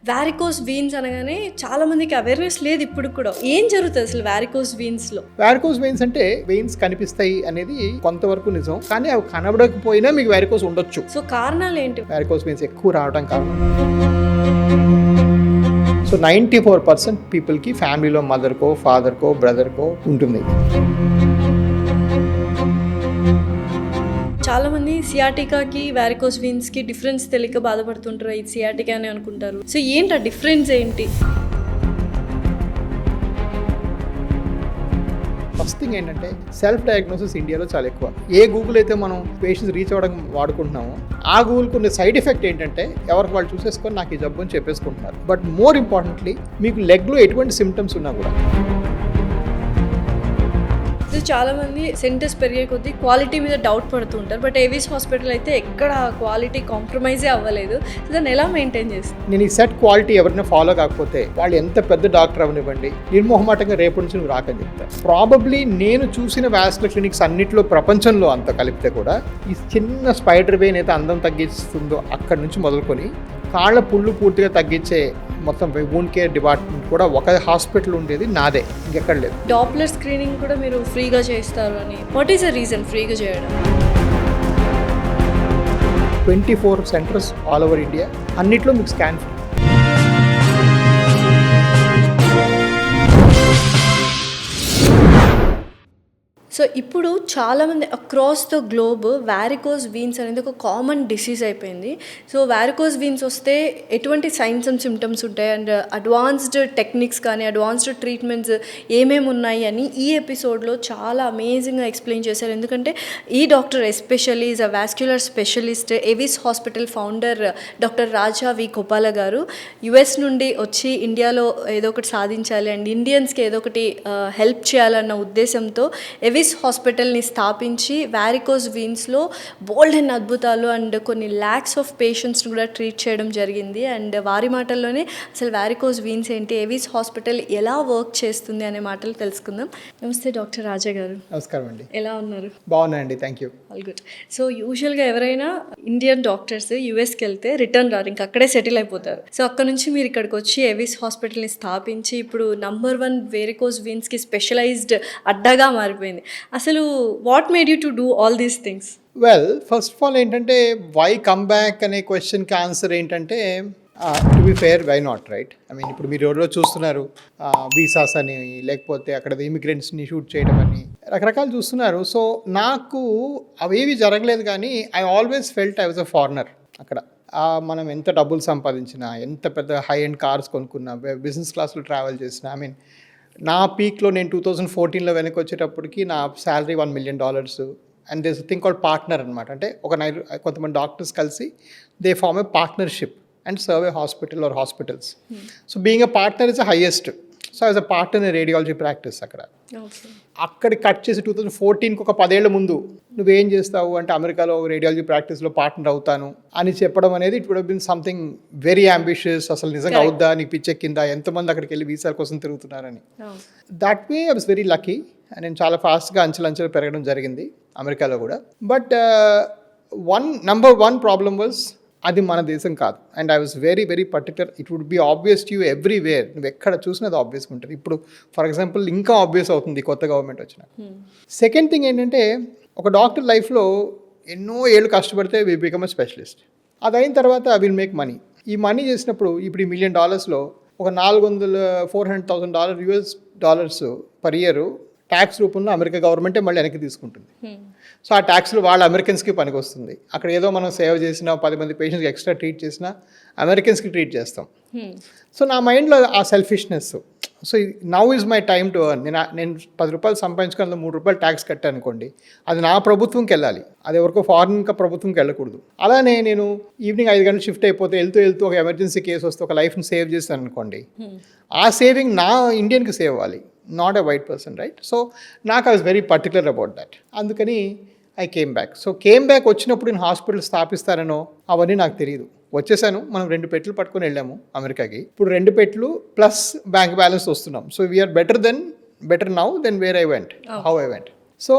Varicose veins అనగానే చాలా మందికి అవేర్నెస్ లేదు ఇప్పుడు కూడా. ఏం జరుగుతుంది అసలు వారికోస్ వీన్స్ లో? వారికోస్ వెయిన్స్ అంటే వెయిన్స్ కనిపిస్తాయి అనేది కొంతవరకు నిజం, కానీ అవి కనబడకపోయినా మీకు వారికోస్ ఉండొచ్చు. సో కారణాలు ఏంటి? వారికోస్ వెయిన్స్ ఎక్కువ రావడం కారణం. సో 94% పీపుల్కి ఫ్యామిలీలో మదర్కో ఫాదర్కో బ్రదర్కో ఉంటుంది. చాలా మంది సియాటికాకి వారికోస్ వీన్స్ కి డిఫరెన్స్ తెలియక బాధపడుతుంటారు. ఇది సియాటికా అని అనుకుంటారు. సో ఏంటి ఆ డిఫరెన్స్ ఏంటి? ఫస్ట్ థింగ్ ఏంటంటే సెల్ఫ్ డయాగ్నోసిస్ ఇండియాలో చాలా ఎక్కువ. ఏ గూగుల్ అయితే మనం పేషెంట్స్ రీచ్ అవ్వడం వాడుకుంటున్నామో ఆ గూగుల్ కొన్ని సైడ్ ఎఫెక్ట్ ఏంటంటే ఎవరికి వాళ్ళు చూసేసుకొని నాకు ఈ జబ్బు అని చెప్పేసుకుంటున్నారు. బట్ మోర్ ఇంపార్టెంట్లీ మీకు లెగ్లో ఎటువంటి సిమ్టమ్స్ ఉన్నా కూడా చాలా మంది సెంటర్స్ పెరిగే కొద్దీ క్వాలిటీ మీద డౌట్ పడుతూ ఉంటారు. బట్ ఏవిస్ హాస్పిటల్ అయితే ఎక్కడ క్వాలిటీ కాంప్రమైజే అవ్వలేదు. సో దాన్ని ఎలా మెయింటైన్ చేస్తారు? నేను ఈ సెట్ క్వాలిటీ ఎవరైనా ఫాలో కాకపోతే వాళ్ళు ఎంత పెద్ద డాక్టర్ అవనివ్వండి, నిర్మోహమాటంగా రేపటి నుంచి నువ్వు రాకని చెప్తారు. ప్రాబబ్లీ నేను చూసిన వాస్కులర్ క్లినిక్స్ అన్నింటిలో ప్రపంచంలో అంత కలిపితే కూడా ఈ చిన్న స్పైడర్ వెయిన్ అయితే అందం తగ్గిస్తుందో అక్కడి నుంచి మొదలుకొని కాళ్ళ పుళ్ళు పూర్తిగా తగ్గించే మొత్తం వూండ్ కేర్ డిపార్ట్మెంట్ కూడా ఒక హాస్పిటల్ ఉండేది నాదే, ఇంకెక్కడ లేదు. డాప్లర్ స్క్రీనింగ్ కూడా మీరు ఫ్రీగా చేస్తారు అని, వాట్ ఈస్ ద రీజన్ ఫ్రీగా చేయడం? 24 సెంటర్స్ ఆల్ ఓవర్ ఇండియా, అన్నిట్లో మీకు స్కాన్ ఫ్రీ. సో ఇప్పుడు చాలామంది across the globe varicose veins అనేది ఒక కామన్ డిసీజ్ అయిపోయింది. సో వారికోస్ వీన్స్ వస్తే ఎటువంటి సైన్స్ అండ్ సిమ్టమ్స్ ఉంటాయి అండ్ అడ్వాన్స్డ్ టెక్నిక్స్ కానీ అడ్వాన్స్డ్ ట్రీట్మెంట్స్ ఏమేమి ఉన్నాయి అని ఈ ఎపిసోడ్లో చాలా అమేజింగ్గా ఎక్స్ప్లెయిన్ చేశారు. ఎందుకంటే ఈ doctor especially is a vascular specialist, Avis hospital founder doctor Raja V Gopala garu. US నుండి వచ్చి ఇండియాలో ఏదో ఒకటి సాధించాలి అండ్ ఇండియన్స్కి ఏదో ఒకటి హెల్ప్ చేయాలన్న ఉద్దేశంతో ఏవిస్ హాస్పిటల్ని స్థాపించి వారికోస్ వీన్స్లో బోల్డ్ అండ్ అద్భుతాలు అండ్ కొన్ని ల్యాక్స్ ఆఫ్ పేషెంట్స్ని కూడా ట్రీట్ చేయడం జరిగింది. అండ్ వారి మాటల్లోనే అసలు వారికోస్ వీన్స్ ఏంటి, ఏవిస్ హాస్పిటల్ ఎలా వర్క్ చేస్తుంది అనే మాటలు తెలుసుకుందాం. నమస్తే డాక్టర్ రాజా గారు. నమస్కారం అండి. ఎలా ఉన్నారు? బాగున్నాయండి, thank you. All good. So యూజువల్గా ఎవరైనా ఇండియన్ డాక్టర్స్ యూఎస్కి వెళ్తే రిటర్న్ రారు, ఇంకా అక్కడే సెటిల్ అయిపోతారు. సో అక్కడ నుంచి మీరు ఇక్కడికి వచ్చి ఏవిస్ హాస్పిటల్ని స్థాపించి ఇప్పుడు నంబర్ 1 వేరికోస్ వీన్స్కి స్పెషలైజ్డ్ అడ్డాగా మారిపోయింది. అసలు what made you to do all these things? Well, first of all ఏంటంటే వై కమ్ బ్యాక్ అనే క్వశ్చన్కి ఆన్సర్ ఏంటంటే to be fair why not, right? I mean ఇప్పుడు మీరు ఎవరో చూస్తున్నారు వీసాస్ అని, లేకపోతే అక్కడ ఇమిగ్రెంట్స్ని షూట్ చేయడం అని రకరకాలు చూస్తున్నారు. సో నాకు అవేవి జరగలేదు, కానీ I always felt I was a foreigner. అక్కడ మనం ఎంత డబ్బులు సంపాదించినా, ఎంత పెద్ద హై అండ్ కార్స్ కొనుక్కున్నా, బిజినెస్ క్లాస్లో ట్రావెల్ చేసినా, ఐ మీన్ నా పీక్లో నేను 2014లో వెనక్కి వచ్చేటప్పటికి నా salary $1 million. And there's thing called partner అనమాట. అంటే కొంతమంది డాక్టర్స్ కలిసి they form a partnership and serve a hospital or hospitals. So being a partner is the highest. So as a partner in radiology practice అక్కడికి cut చేసి 2014కి ఒక 10 ఏళ్ల ముందు నువ్వేం చేస్తావు అంటే అమెరికాలో రేడియాలజీ ప్రాక్టీస్లో పార్ట్నర్ అవుతాను అని చెప్పడం అనేది it would have been something very ambitious. అసలు నిజంగా అవుద్దా, నీకు పిచ్చెక్కిందా, ఎంతమంది అక్కడికి వెళ్ళి వీసాల కోసం తిరుగుతున్నారని. That way I was very lucky. నేను చాలా ఫాస్ట్గా అంచెలంచెలు పెరగడం జరిగింది అమెరికాలో కూడా. బట్ నంబర్ 1 ప్రాబ్లమ్ వాజ్ అది మన దేశం కాదు. And I was very very particular. It would be obvious to you everywhere. నువ్వు ఎక్కడ చూసినా అది ఆబ్వియస్గా ఉంటుంది. ఇప్పుడు ఫర్ ఎగ్జాంపుల్ ఇంకా ఆబ్వియస్ అవుతుంది కొత్త గవర్నమెంట్ వచ్చిన. సెకండ్ థింగ్ ఏంటంటే ఒక డాక్టర్ లైఫ్లో ఎన్నో ఏళ్ళు కష్టపడితే వి బికమ్ ఎ స్పెషలిస్ట్. అది అయిన తర్వాత విల్ మేక్ మనీ. ఈ మనీ చేసినప్పుడు ఇప్పుడు ఈ $1 million ఒక $400,000 US పర్ ఇయర్ ట్యాక్స్ రూపంలో అమెరికా గవర్నమెంటే మళ్ళీ వెనక్కి తీసుకుంటుంది. సో ఆ ట్యాక్స్లు వాళ్ళ అమెరికన్స్కి పనికి వస్తుంది. అక్కడ ఏదో మనం సేవ్ చేసినా, 10 మంది పేషెంట్స్కి ఎక్స్ట్రా ట్రీట్ చేసినా అమెరికన్స్కి ట్రీట్ చేస్తాం. సో నా మైండ్లో ఆ selfishness. So now is my time to earn. నేను $10 సంపాదించుకుని $3 ట్యాక్స్ కట్టాను అనుకోండి, అది నా ప్రభుత్వంకి వెళ్ళాలి, అది ఎవరికో ఫారిన్ ప్రభుత్వంకి వెళ్ళకూడదు. అలానే నేను ఈవినింగ్ 5 గంటలు షిఫ్ట్ అయిపోతే వెళ్తూ ఒక ఎమర్జెన్సీ కేసు వస్తే ఒక లైఫ్ని సేవ్ చేస్తాను అనుకోండి, ఆ సేవింగ్ నా ఇండియన్కి సేవ్ అవ్వాలి, not a white person, right? So నాకు I was very particular about that. అందుకని I came back. So came back వచ్చినప్పుడు నేను హాస్పిటల్ స్థాపిస్తానో అవన్నీ నాకు తెలియదు. వచ్చేసాను. మనం 2 పెట్టెలు పట్టుకొని వెళ్ళాము అమెరికాకి. ఇప్పుడు 2 పెట్టెలు ప్లస్ బ్యాంక్ బ్యాలెన్స్ వస్తున్నాం. So we are better now than where I went, how I went. So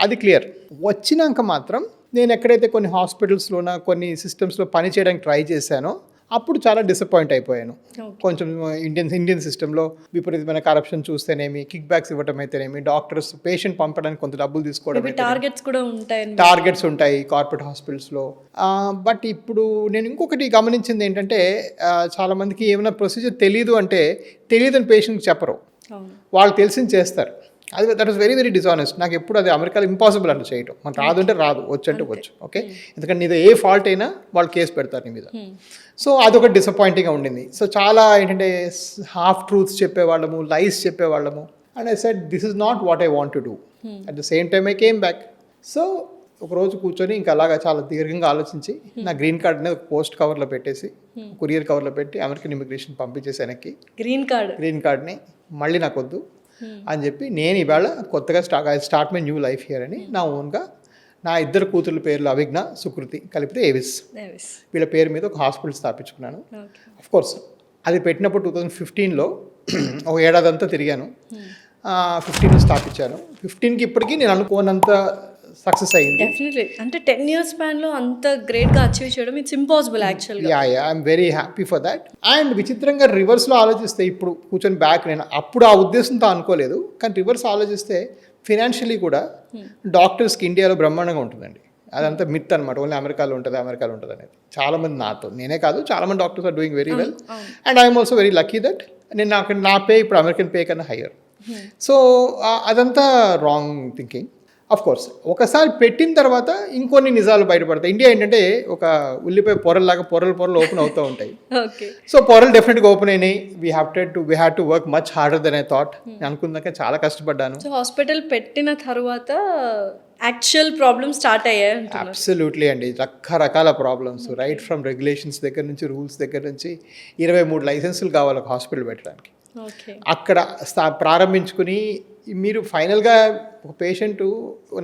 అది క్లియర్. వచ్చినాక మాత్రం నేను ఎక్కడైతే కొన్ని హాస్పిటల్స్లోన కొన్ని సిస్టమ్స్లో పని చేయడానికి ట్రై చేశానో అప్పుడు చాలా డిసప్పాయింట్ అయిపోయాను. Okay. కొంచెం ఇండియన్ సిస్టంలో విపరీతమైన కరప్షన్ చూస్తేనేమి, కిక్ బ్యాక్స్ ఇవ్వటం అయితేనేమి, డాక్టర్స్ పేషెంట్ పంపడానికి కొంత డబ్బులు తీసుకోవడం మేబీ టార్గెట్స్ కూడా ఉంటాయి. టార్గెట్స్ ఉంటాయి కార్పొరేట్ హాస్పిటల్స్లో. బట్ ఇప్పుడు నేను ఇంకొకటి గమనించింది ఏంటంటే చాలామందికి ఏమైనా ప్రొసీజర్ తెలియదు అంటే తెలియదని పేషెంట్కి చెప్పరు, అవును. వాళ్ళు తెలిసింది చేస్తారు. అది that was very very dishonest. నాకు ఎప్పుడు అది అమెరికాలో ఇంపాసిబుల్ అంటే చేయటం. మనకు రాదు అంటే రాదు, వచ్చు అంటే వచ్చు. ఓకే, ఎందుకంటే నీది ఏ ఫాల్ట్ అయినా వాళ్ళు కేసు పెడతారు నీ మీద. సో అదొక డిసప్పాయింటింగ్గా ఉండింది. సో చాలా ఏంటంటే హాఫ్ ట్రూత్స్ చెప్పేవాళ్ళము, లైస్ చెప్పేవాళ్ళము. And I said this is not what I want to do. At the same time I came back. So ఒకరోజు కూర్చొని ఇంకా అలాగా చాలా దీర్ఘంగా ఆలోచించి నా గ్రీన్ కార్డ్ అనేది ఒక పోస్ట్ కవర్లో పెట్టేసి, కొరియర్ కవర్లో పెట్టి అమెరికన్ ఇమిగ్రేషన్ పంపించేసి వెనక్కి గ్రీన్ కార్డ్ని మళ్ళీ నాకు వద్దు అని చెప్పి నేను ఇవాళ కొత్తగా start my new life here అని నా ఓన్గా నా ఇద్దరు కూతుర్ల పేర్లు అవిఘ్న, సుకృతి కలిపితే ఏవిస్, వీళ్ళ పేరు మీద ఒక హాస్పిటల్ స్థాపించుకున్నాను. కోర్స్ అది పెట్టినప్పుడు 2015లో ఒక ఏడాది అంతా తిరిగాను. 15లో స్థాపించాను. 15కి ఇప్పటికీ నేను అనుకోనంత సక్సెస్ అయింది. డెఫినెట్లీ. అంటే 10 years స్పాన్లో అంత గ్రేట్గా అచీవ్ చేయడం ఇట్స్ ఇంపాసిబుల్ యాక్చువల్గా. I'm very happy for that. And విచిత్రంగా రివర్స్లో ఆలోచిస్తే ఇప్పుడు కూర్చొని బ్యాక్ నేను అప్పుడు ఆ ఉద్దేశంతో అనుకోలేదు, కానీ రివర్స్ ఆలోచిస్తే ఫినాన్షియలీ కూడా డాక్టర్స్కి ఇండియాలో బ్రహ్మాండంగా ఉంటుందండి. అదంతా మిత్ అనమాట, ఓన్లీ అమెరికాలో ఉంటుంది అనేది. చాలామంది నేనే కాదు చాలామంది doctors are doing very well. And I'm also very lucky that నేను నా పే ఇప్పుడు అమెరికన్ పే కన్నా హయ్యర్. సో అదంతా రాంగ్ థింకింగ్. అఫ్ కోర్స్ ఒకసారి పెట్టిన తర్వాత ఇంకొన్ని నిజాలు బయటపడతాయి. ఇండియా ఏంటంటే ఒక ఉల్లిపాయ పొరల్లాగా పొరలు ఓపెన్ అవుతూ ఉంటాయి. సో పొరలు డెఫినెట్గా ఓపెన్ అయినాయి. We have to work much harder than I thought. నేను అనుకున్నాక చాలా కష్టపడ్డాను. సో హాస్పిటల్ పెట్టిన తర్వాత యాక్చువల్ ప్రాబ్లమ్స్ స్టార్ట్ అయ్యాయి. అబ్సల్యూట్లీ అండి, రకరకాల ప్రాబ్లమ్స్, రైట్ ఫ్రమ్ రెగ్యులేషన్స్ దగ్గర నుంచి, రూల్స్ దగ్గర నుంచి. 23 లైసెన్సులు కావాలి ఒక హాస్పిటల్ పెట్టడానికి. అక్కడ ప్రారంభించుకుని మీరు ఫైనల్గా ఒక పేషెంట్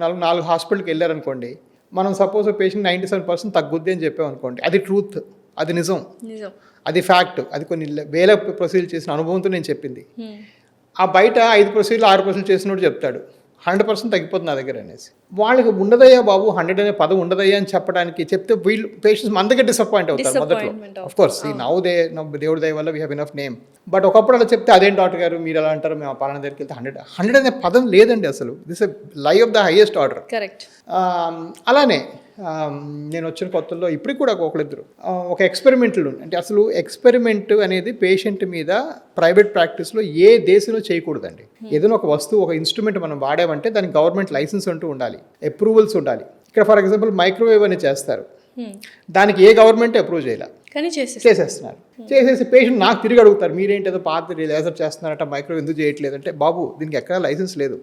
4 హాస్పిటల్కి వెళ్ళారనుకోండి, మనం సపోజ్ పేషెంట్ 97% తగ్గుద్ది అని చెప్పామనుకోండి, అది ట్రూత్, అది నిజం, అది ఫ్యాక్ట్, అది కొన్ని వేల ప్రొసీజర్ చేసిన అనుభవంతో నేను చెప్పింది. ఆ బయట 5 ప్రొసీజర్లు 6 ప్రొసీజర్ చేసినోడు చెప్తాడు 100% తగ్గిపోతుంది నా దగ్గర అనేసి. వాళ్ళకి ఉండదయ్యా బాబు 100 అనే పదం ఉండదయ్యా అని చెప్పడానికి చెప్తే వీళ్ళు పేషెంట్స్ మన దగ్గర డిసప్పాయింట్ అవుతారు మొదట్లో. ఆఫ్ కోర్స్ దేవుడి దయ వల్ల we have enough name. But ఒకప్పుడు అలా చెప్తే అదేం డాక్టర్ గారు మీరు ఎలా అంటారు, మేము పలానా దగ్గరికి వెళ్తే 100 అనే పదం లేదండి అసలు. దిస్ ఎ లై of the highest order. Correct. అలానే నేను వచ్చిన కొత్తల్లో ఇప్పటికి కూడా ఒకళ్ళిద్దరు ఒక ఎక్స్పెరిమెంట్లు, అంటే అసలు ఎక్స్పెరిమెంట్ అనేది పేషెంట్ మీద ప్రైవేట్ ప్రాక్టీస్లో ఏ దేశంలో చేయకూడదండి. ఏదైనా ఒక వస్తువు, ఒక ఇన్స్ట్రుమెంట్ మనం వాడామంటే దానికి గవర్నమెంట్ లైసెన్స్ అంటూ ఉండాలి, అప్రూవల్స్ ఉండాలి. ఇక్కడ ఫర్ ఎగ్జాంపుల్ మైక్రోవేవ్ అని చేస్తారు, దానికి ఏ గవర్నమెంట్ అప్రూవ్ చేయాలి, కానీ చేసేస్తున్నారు. చేసేసి పేషెంట్ నాకు తిరిగి అడుగుతారు, మీరేంటి ఏదో పాత లేజర్ చేస్తున్నారట, మైక్రోవేవ్ ఎందుకు చేయట్లేదు అంటే, బాబు దీనికి ఎక్కడ లైసెన్స్ లేదు,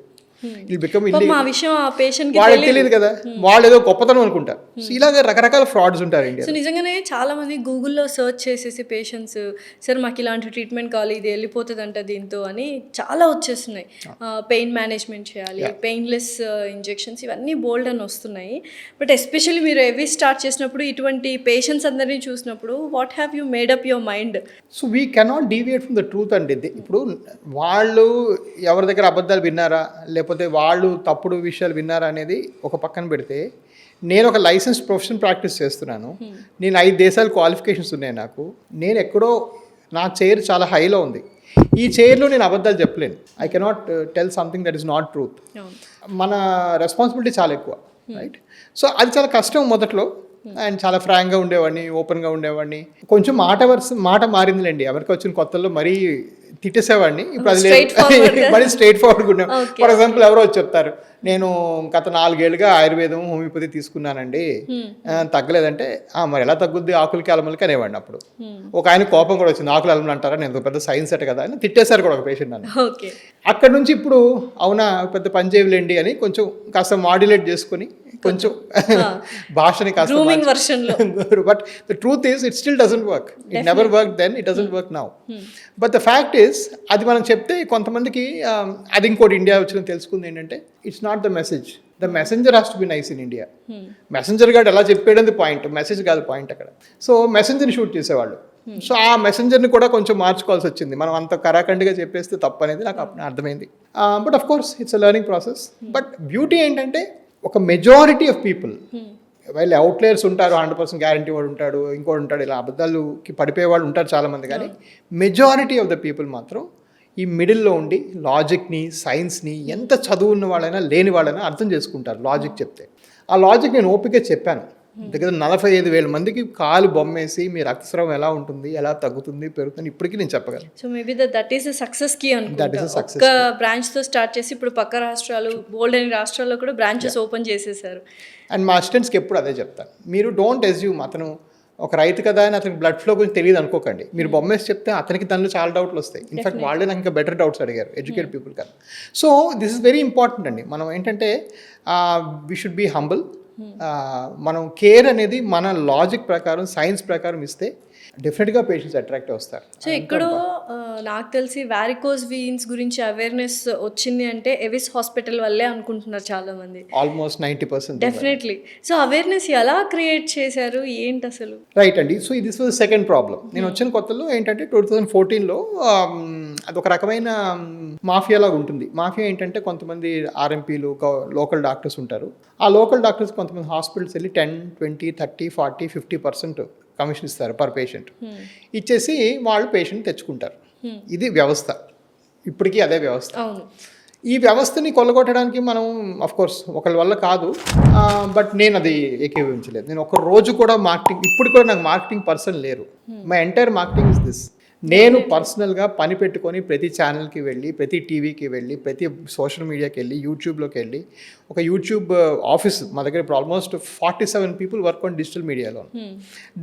వాళ్ళకి తెలియదు కదా, వాళ్ళు ఏదో గొప్పతనం అనుకుంటారు. సో ఇలాగ రకరకాల ఫ్రాడ్స్ ఉంటారు ఇండియా. సో నిజంగానే చాలా మంది గూగుల్లో సర్చ్ చేసేసి పేషెంట్స్ సార్ మాకు ఇలాంటి ట్రీట్మెంట్ కావాలి, ఇది వెళ్ళిపోతుంది అంట దీంతో అని చాలా వచ్చేస్తున్నాయి. పెయిన్ మేనేజ్మెంట్ చేయాలి, పెయిన్లెస్ ఇంజెక్షన్స్, ఇవన్నీ బోల్డ్ అని వస్తున్నాయి. బట్ ఎస్పెషల్లీ మీరు ఎవీ స్టార్ట్ చేసినప్పుడు ఇటువంటి పేషెంట్స్ అందరినీ చూసినప్పుడు what have you made up your mind? So we cannot deviate from the truth అండి. ఇప్పుడు వాళ్ళు ఎవరి దగ్గర అబద్ధాలు విన్నారా, లేకపోతే వాళ్ళు తప్పుడు విషయాలు విన్నారా అనేది ఒక పక్కన పెడితే, నేను ఒక లైసెన్స్ ప్రొఫెషన్ ప్రాక్టీస్ చేస్తున్నాను. నేను 5 దేశాలు క్వాలిఫికేషన్స్ ఉన్నాయి నాకు. నేను ఎక్కడో నా చైర్ చాలా హైలో ఉంది. ఈ చైర్లో నేను అబద్ధాలు చెప్పలేను. I cannot tell something that is not truth. మన రెస్పాన్సిబిలిటీ చాలా ఎక్కువ, రైట్? సో అది చాలా కష్టం మొదట్లో. అండ్ చాలా ఫ్రాంక్గా ఉండేవాడిని, ఓపెన్గా ఉండేవాడిని. కొంచెం మాట మారిందిలేండి. అమెరికా వచ్చిన కొత్తల్లో మరీ తిట్టేసేవాడిని. ఇప్పుడు అది లేదు, మరీ స్ట్రైట్ ఫార్వర్డ్గా ఉన్నాం. ఫర్ ఎగ్జాంపుల్ ఎవరో వచ్చి చెప్తారు, నేను గత 4 ఏళ్ళుగా ఆయుర్వేదం, హోమియోపతి తీసుకున్నానండి, తగ్గలేదంటే మరి ఎలా తగ్గుద్ది, ఆకులకి అలమలకి అనేవాడిని. అప్పుడు ఒక ఆయన కోపం కూడా వచ్చింది, ఆకులు అలమలు అంటారా, నేను పెద్ద సైన్స్ అట కదా అని తిట్టేశారు కూడా ఒక పేషెంట్ నన్ను. అక్కడ నుంచి ఇప్పుడు అవునా పెద్ద పని చేయలేండి అని కొంచెం కాస్త మాడ్యులేట్ చేసుకుని కొంచెం భాషని కాస్త, but the truth is it still doesn't work. It never work then, it doesn't work now. But the fact is అది మనం చెప్తే కొంతమందికి అది ఇంకోటి ఇండియా వచ్చిన తెలుసుకుంది ఏంటంటే, it's not the message, the messenger has to be nice in India. Messenger గారు ఎలా చెప్పేది పాయింట్, మెసేజ్ కాదు పాయింట్ అక్కడ. సో మెసెంజర్ని షూట్ చేసేవాళ్ళు. సో ఆ మెసెంజర్ని కూడా కొంచెం మార్చుకోవాల్సి వచ్చింది. మనం అంత కరాఖండిగా చెప్పేస్తే తప్పు అనేది నాకు అర్థమైంది. But of course it's a learning process. But beauty ఏంటంటే, ఒక మెజారిటీ ఆఫ్ పీపుల్ వాళ్ళు అవుట్లేయర్స్ ఉంటారు, 100% గ్యారంటీ వాడు ఉంటాడు, ఇంకోటి ఉంటాడు, ఇలా అబద్ధాలుకి పడిపోయే వాళ్ళు ఉంటారు చాలామంది. కానీ మెజారిటీ ఆఫ్ ద పీపుల్ మాత్రం ఈ మిడిల్లో ఉండి లాజిక్ని, సైన్స్ని ఎంత చదువు ఉన్న వాళ్ళైనా లేని వాళ్ళైనా అర్థం చేసుకుంటారు లాజిక్ చెప్తే. ఆ లాజిక్ నేను ఓపిక చెప్పాను. దగ్గర 45,000 మందికి కాలు బొమ్మేసి మీ రక్తస్రావం ఎలా ఉంటుంది, ఎలా తగ్గుతుంది, పెరుగుతుంది ఇప్పటికీ నేను చెప్పగలను. So maybe that is success key That is a అనుకుంటా. success ఒక్క బ్రాంచ్తో స్టార్ట్ చేసి ఇప్పుడు పక్క రాష్ట్రాలు బోల్డ్ అని రాష్ట్రాల్లో కూడా బ్రాంచెస్ ఓపెన్ చేసేసారు. అండ్ మా అసిస్టెంట్స్కి ఎప్పుడు అదే చెప్తాను, మీరు డోంట్ అజ్యూమ్ అతను ఒక రైతు కదా అని అతనికి బ్లడ్ ఫ్లో గురించి తెలియదు అనుకోకండి. మీరు బొమ్మేసి చెప్తే అతనికి దానిలో చాలా డౌట్లు వస్తాయి. ఇన్ఫాక్ట్ వాళ్ళే నాకు ఇంకా బెటర్ డౌట్స్ అడిగారు, ఎడ్యుకేటెడ్ పీపుల్ కదా. So this is very important అండి. మనం ఏంటంటే వీ షుడ్ బీ హంబుల్. మనం కేర్ అనేది మన లాజిక్ ప్రకారం, సైన్స్ ప్రకారం ఇస్తే డెఫినెట్గా పేషెంట్స్ అట్రాక్ట్ వస్తారు. సో ఇక్కడ నాకు తెలిసి వారికోస్ వీన్స్ గురించి అవేర్నెస్ వచ్చింది అంటే ఎవిస్ హాస్పిటల్ వల్లే అనుకుంటున్నారు చాలా మంది. ఆల్మోస్ట్ 90%. డెఫినెట్లీ. సో అవేర్నెస్ ఎలా క్రియేట్ చేశారు, ఏంటి అసలు? రైట్ అండి. So this was second problem. నేను వచ్చిన కొత్తలో ఏంటంటే 2014లో అదొక రకమైన మాఫియా లాగా ఉంటుంది. మాఫియా ఏంటంటే కొంతమంది ఆర్ఎంపీలు, లోకల్ డాక్టర్స్ ఉంటారు. ఆ లోకల్ డాక్టర్స్ కొంతమంది హాస్పిటల్స్ వెళ్ళి 10, 20, 30, 40, 50% కమిషన్ ఇస్తారు పర్ పేషెంట్. ఇచ్చేసి వాళ్ళు పేషెంట్ తెచ్చుకుంటారు. ఇది వ్యవస్థ, ఇప్పటికీ అదే వ్యవస్థ. ఈ వ్యవస్థని కొల్లగొట్టడానికి మనం కోర్స్ ఒకరి వల్ల కాదు, బట్ నేను అది ఏకీభవించలేదు. నేను ఒక రోజు కూడా మార్కెటింగ్, ఇప్పుడు కూడా నాకు మార్కెటింగ్ పర్సన్ లేరు. My entire marketing is this. నేను పర్సనల్గా పని పెట్టుకొని ప్రతి ఛానల్కి వెళ్ళి, ప్రతి టీవీకి వెళ్ళి, ప్రతి సోషల్ మీడియాకి వెళ్ళి, యూట్యూబ్లోకి వెళ్ళి, ఒక యూట్యూబ్ ఆఫీస్ మా దగ్గర ఇప్పుడు almost 47 people work on digital మీడియాలో.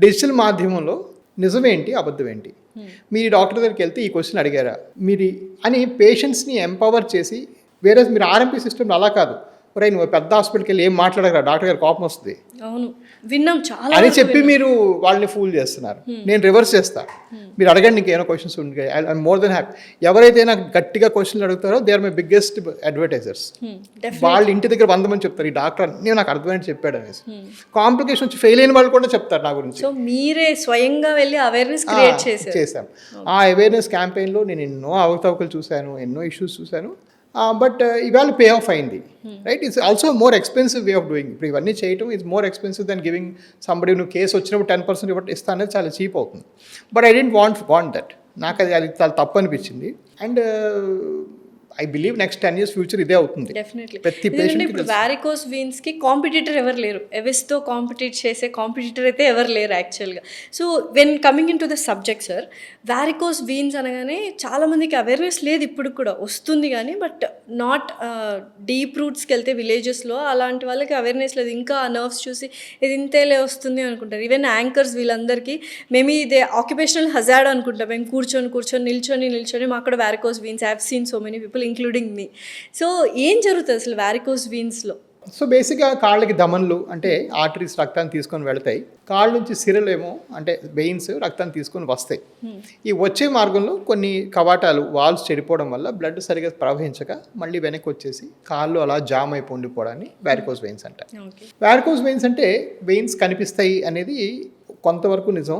డిజిటల్ మాధ్యమంలో నిజమేంటి, అబద్ధం ఏంటి, మీరు డాక్టర్ దగ్గరికి వెళ్తే ఈ క్వశ్చన్ అడిగారా మీరు అని పేషెంట్స్ని ఎంపవర్ చేసి, వేరే మీరు ఆర్ఎంపీ సిస్టమ్ అలా కాదు, ఒరే నువ్వు పెద్ద హాస్పిటల్కి వెళ్ళి ఏం మాట్లాడగరా, డాక్టర్ గారు కోపం వస్తుంది అవును విన్నాం చాలా అని చెప్పి మీరు వాళ్ళని ఫూల్ చేస్తున్నారు. నేను రివర్స్ చేస్తా, మీరు అడగండి, నీకేమైనా క్వశ్చన్స్ ఉంటాయి, ఐఎమ్ మోర్ దెన్ హ్యాపీ. ఎవరైతే నాకు గట్టిగా క్వశ్చన్లు అడుగుతారో they are my biggest advertisers. వాళ్ళ ఇంటి దగ్గర 100 మంది చెప్తారు ఈ డాక్టర్ అన్నీ నాకు అర్థమైనట్టు చెప్పాడు అనేసి. కాంప్లికేషన్ వచ్చి ఫెయిల్ అయిన వాళ్ళు కూడా చెప్తారు నా గురించి. సో మీరే స్వయంగా వెళ్ళి అవేర్నెస్ క్రియేట్ చేశాం. ఆ అవేర్నెస్ క్యాంపెయిన్లో నేను ఎన్నో అవకతవకలు చూశాను, ఎన్నో ఇష్యూస్ చూశాను. బట్ ఇవాళ పే ఆఫ్ అయింది. Right, it's also more expensive way of doing. ఇప్పుడు ఇవన్నీ చేయటం it's more expensive than giving somebody. నువ్వు కేసు వచ్చినప్పుడు 10% ఇస్తా అనేది చాలా చీప్ అవుతుంది. But I don't want that. నాకు అది చాలా తప్పు అనిపించింది. And I believe next 10 years future ఇదే అవుతుంది. డెఫినెట్లీ. ప్రతి పేషెంట్ ఇప్పుడు వారికోస్ వీన్స్కి కాంపిటీటర్ ఎవరు లేరు, ఎవిస్తో కాంపిటీట్ చేసే కాంపిటీటర్ అయితే ఎవరు లేరు యాక్చువల్గా. So when coming into the subject sir, varicose veins అనగానే చాలామందికి అవేర్నెస్ లేదు, ఇప్పుడు కూడా వస్తుంది కానీ, బట్ నాట్ డీప్ రూట్స్కి వెళ్తే విలేజెస్లో అలాంటి వాళ్ళకి అవేర్నెస్ లేదు. ఇంకా ఆ నర్వ్స్ చూసి ఇది ఇంతేలే వస్తుంది అనుకుంటారు. ఈవెన్ యాంకర్స్ వీళ్ళందరికీ మేము ఇదే ఆక్యుపేషనల్ హజార్డ్ అనుకుంటాం. మేము కూర్చొని నిల్చొని మాకు కూడా varicose veins, I have seen so many people including me. So ఏం జరుగుతుంది అసలు వారికోస్ వీన్స్లో? సో బేసిక్గా కాళ్ళకి దమన్లు అంటే ఆర్టరీస్ రక్తాన్ని తీసుకొని వెళతాయి. కాళ్ళ నుంచి సిరలేమో అంటే వెయిన్స్ రక్తాన్ని తీసుకొని వస్తాయి. ఈ వచ్చే మార్గంలో కొన్ని కవాటాలు, వాల్వ్స్ చెడిపోవడం వల్ల బ్లడ్ సరిగా ప్రవహించక మళ్ళీ వెనక్కి వచ్చేసి కాళ్ళు అలా జామ్ అయిపోయి ఉండిపోవడాన్ని వారికోస్ వెయిన్స్ అంటారు. వారికోస్ వెయిన్స్ అంటే వెయిన్స్ కనిపిస్తాయి అనేది కొంతవరకు నిజం,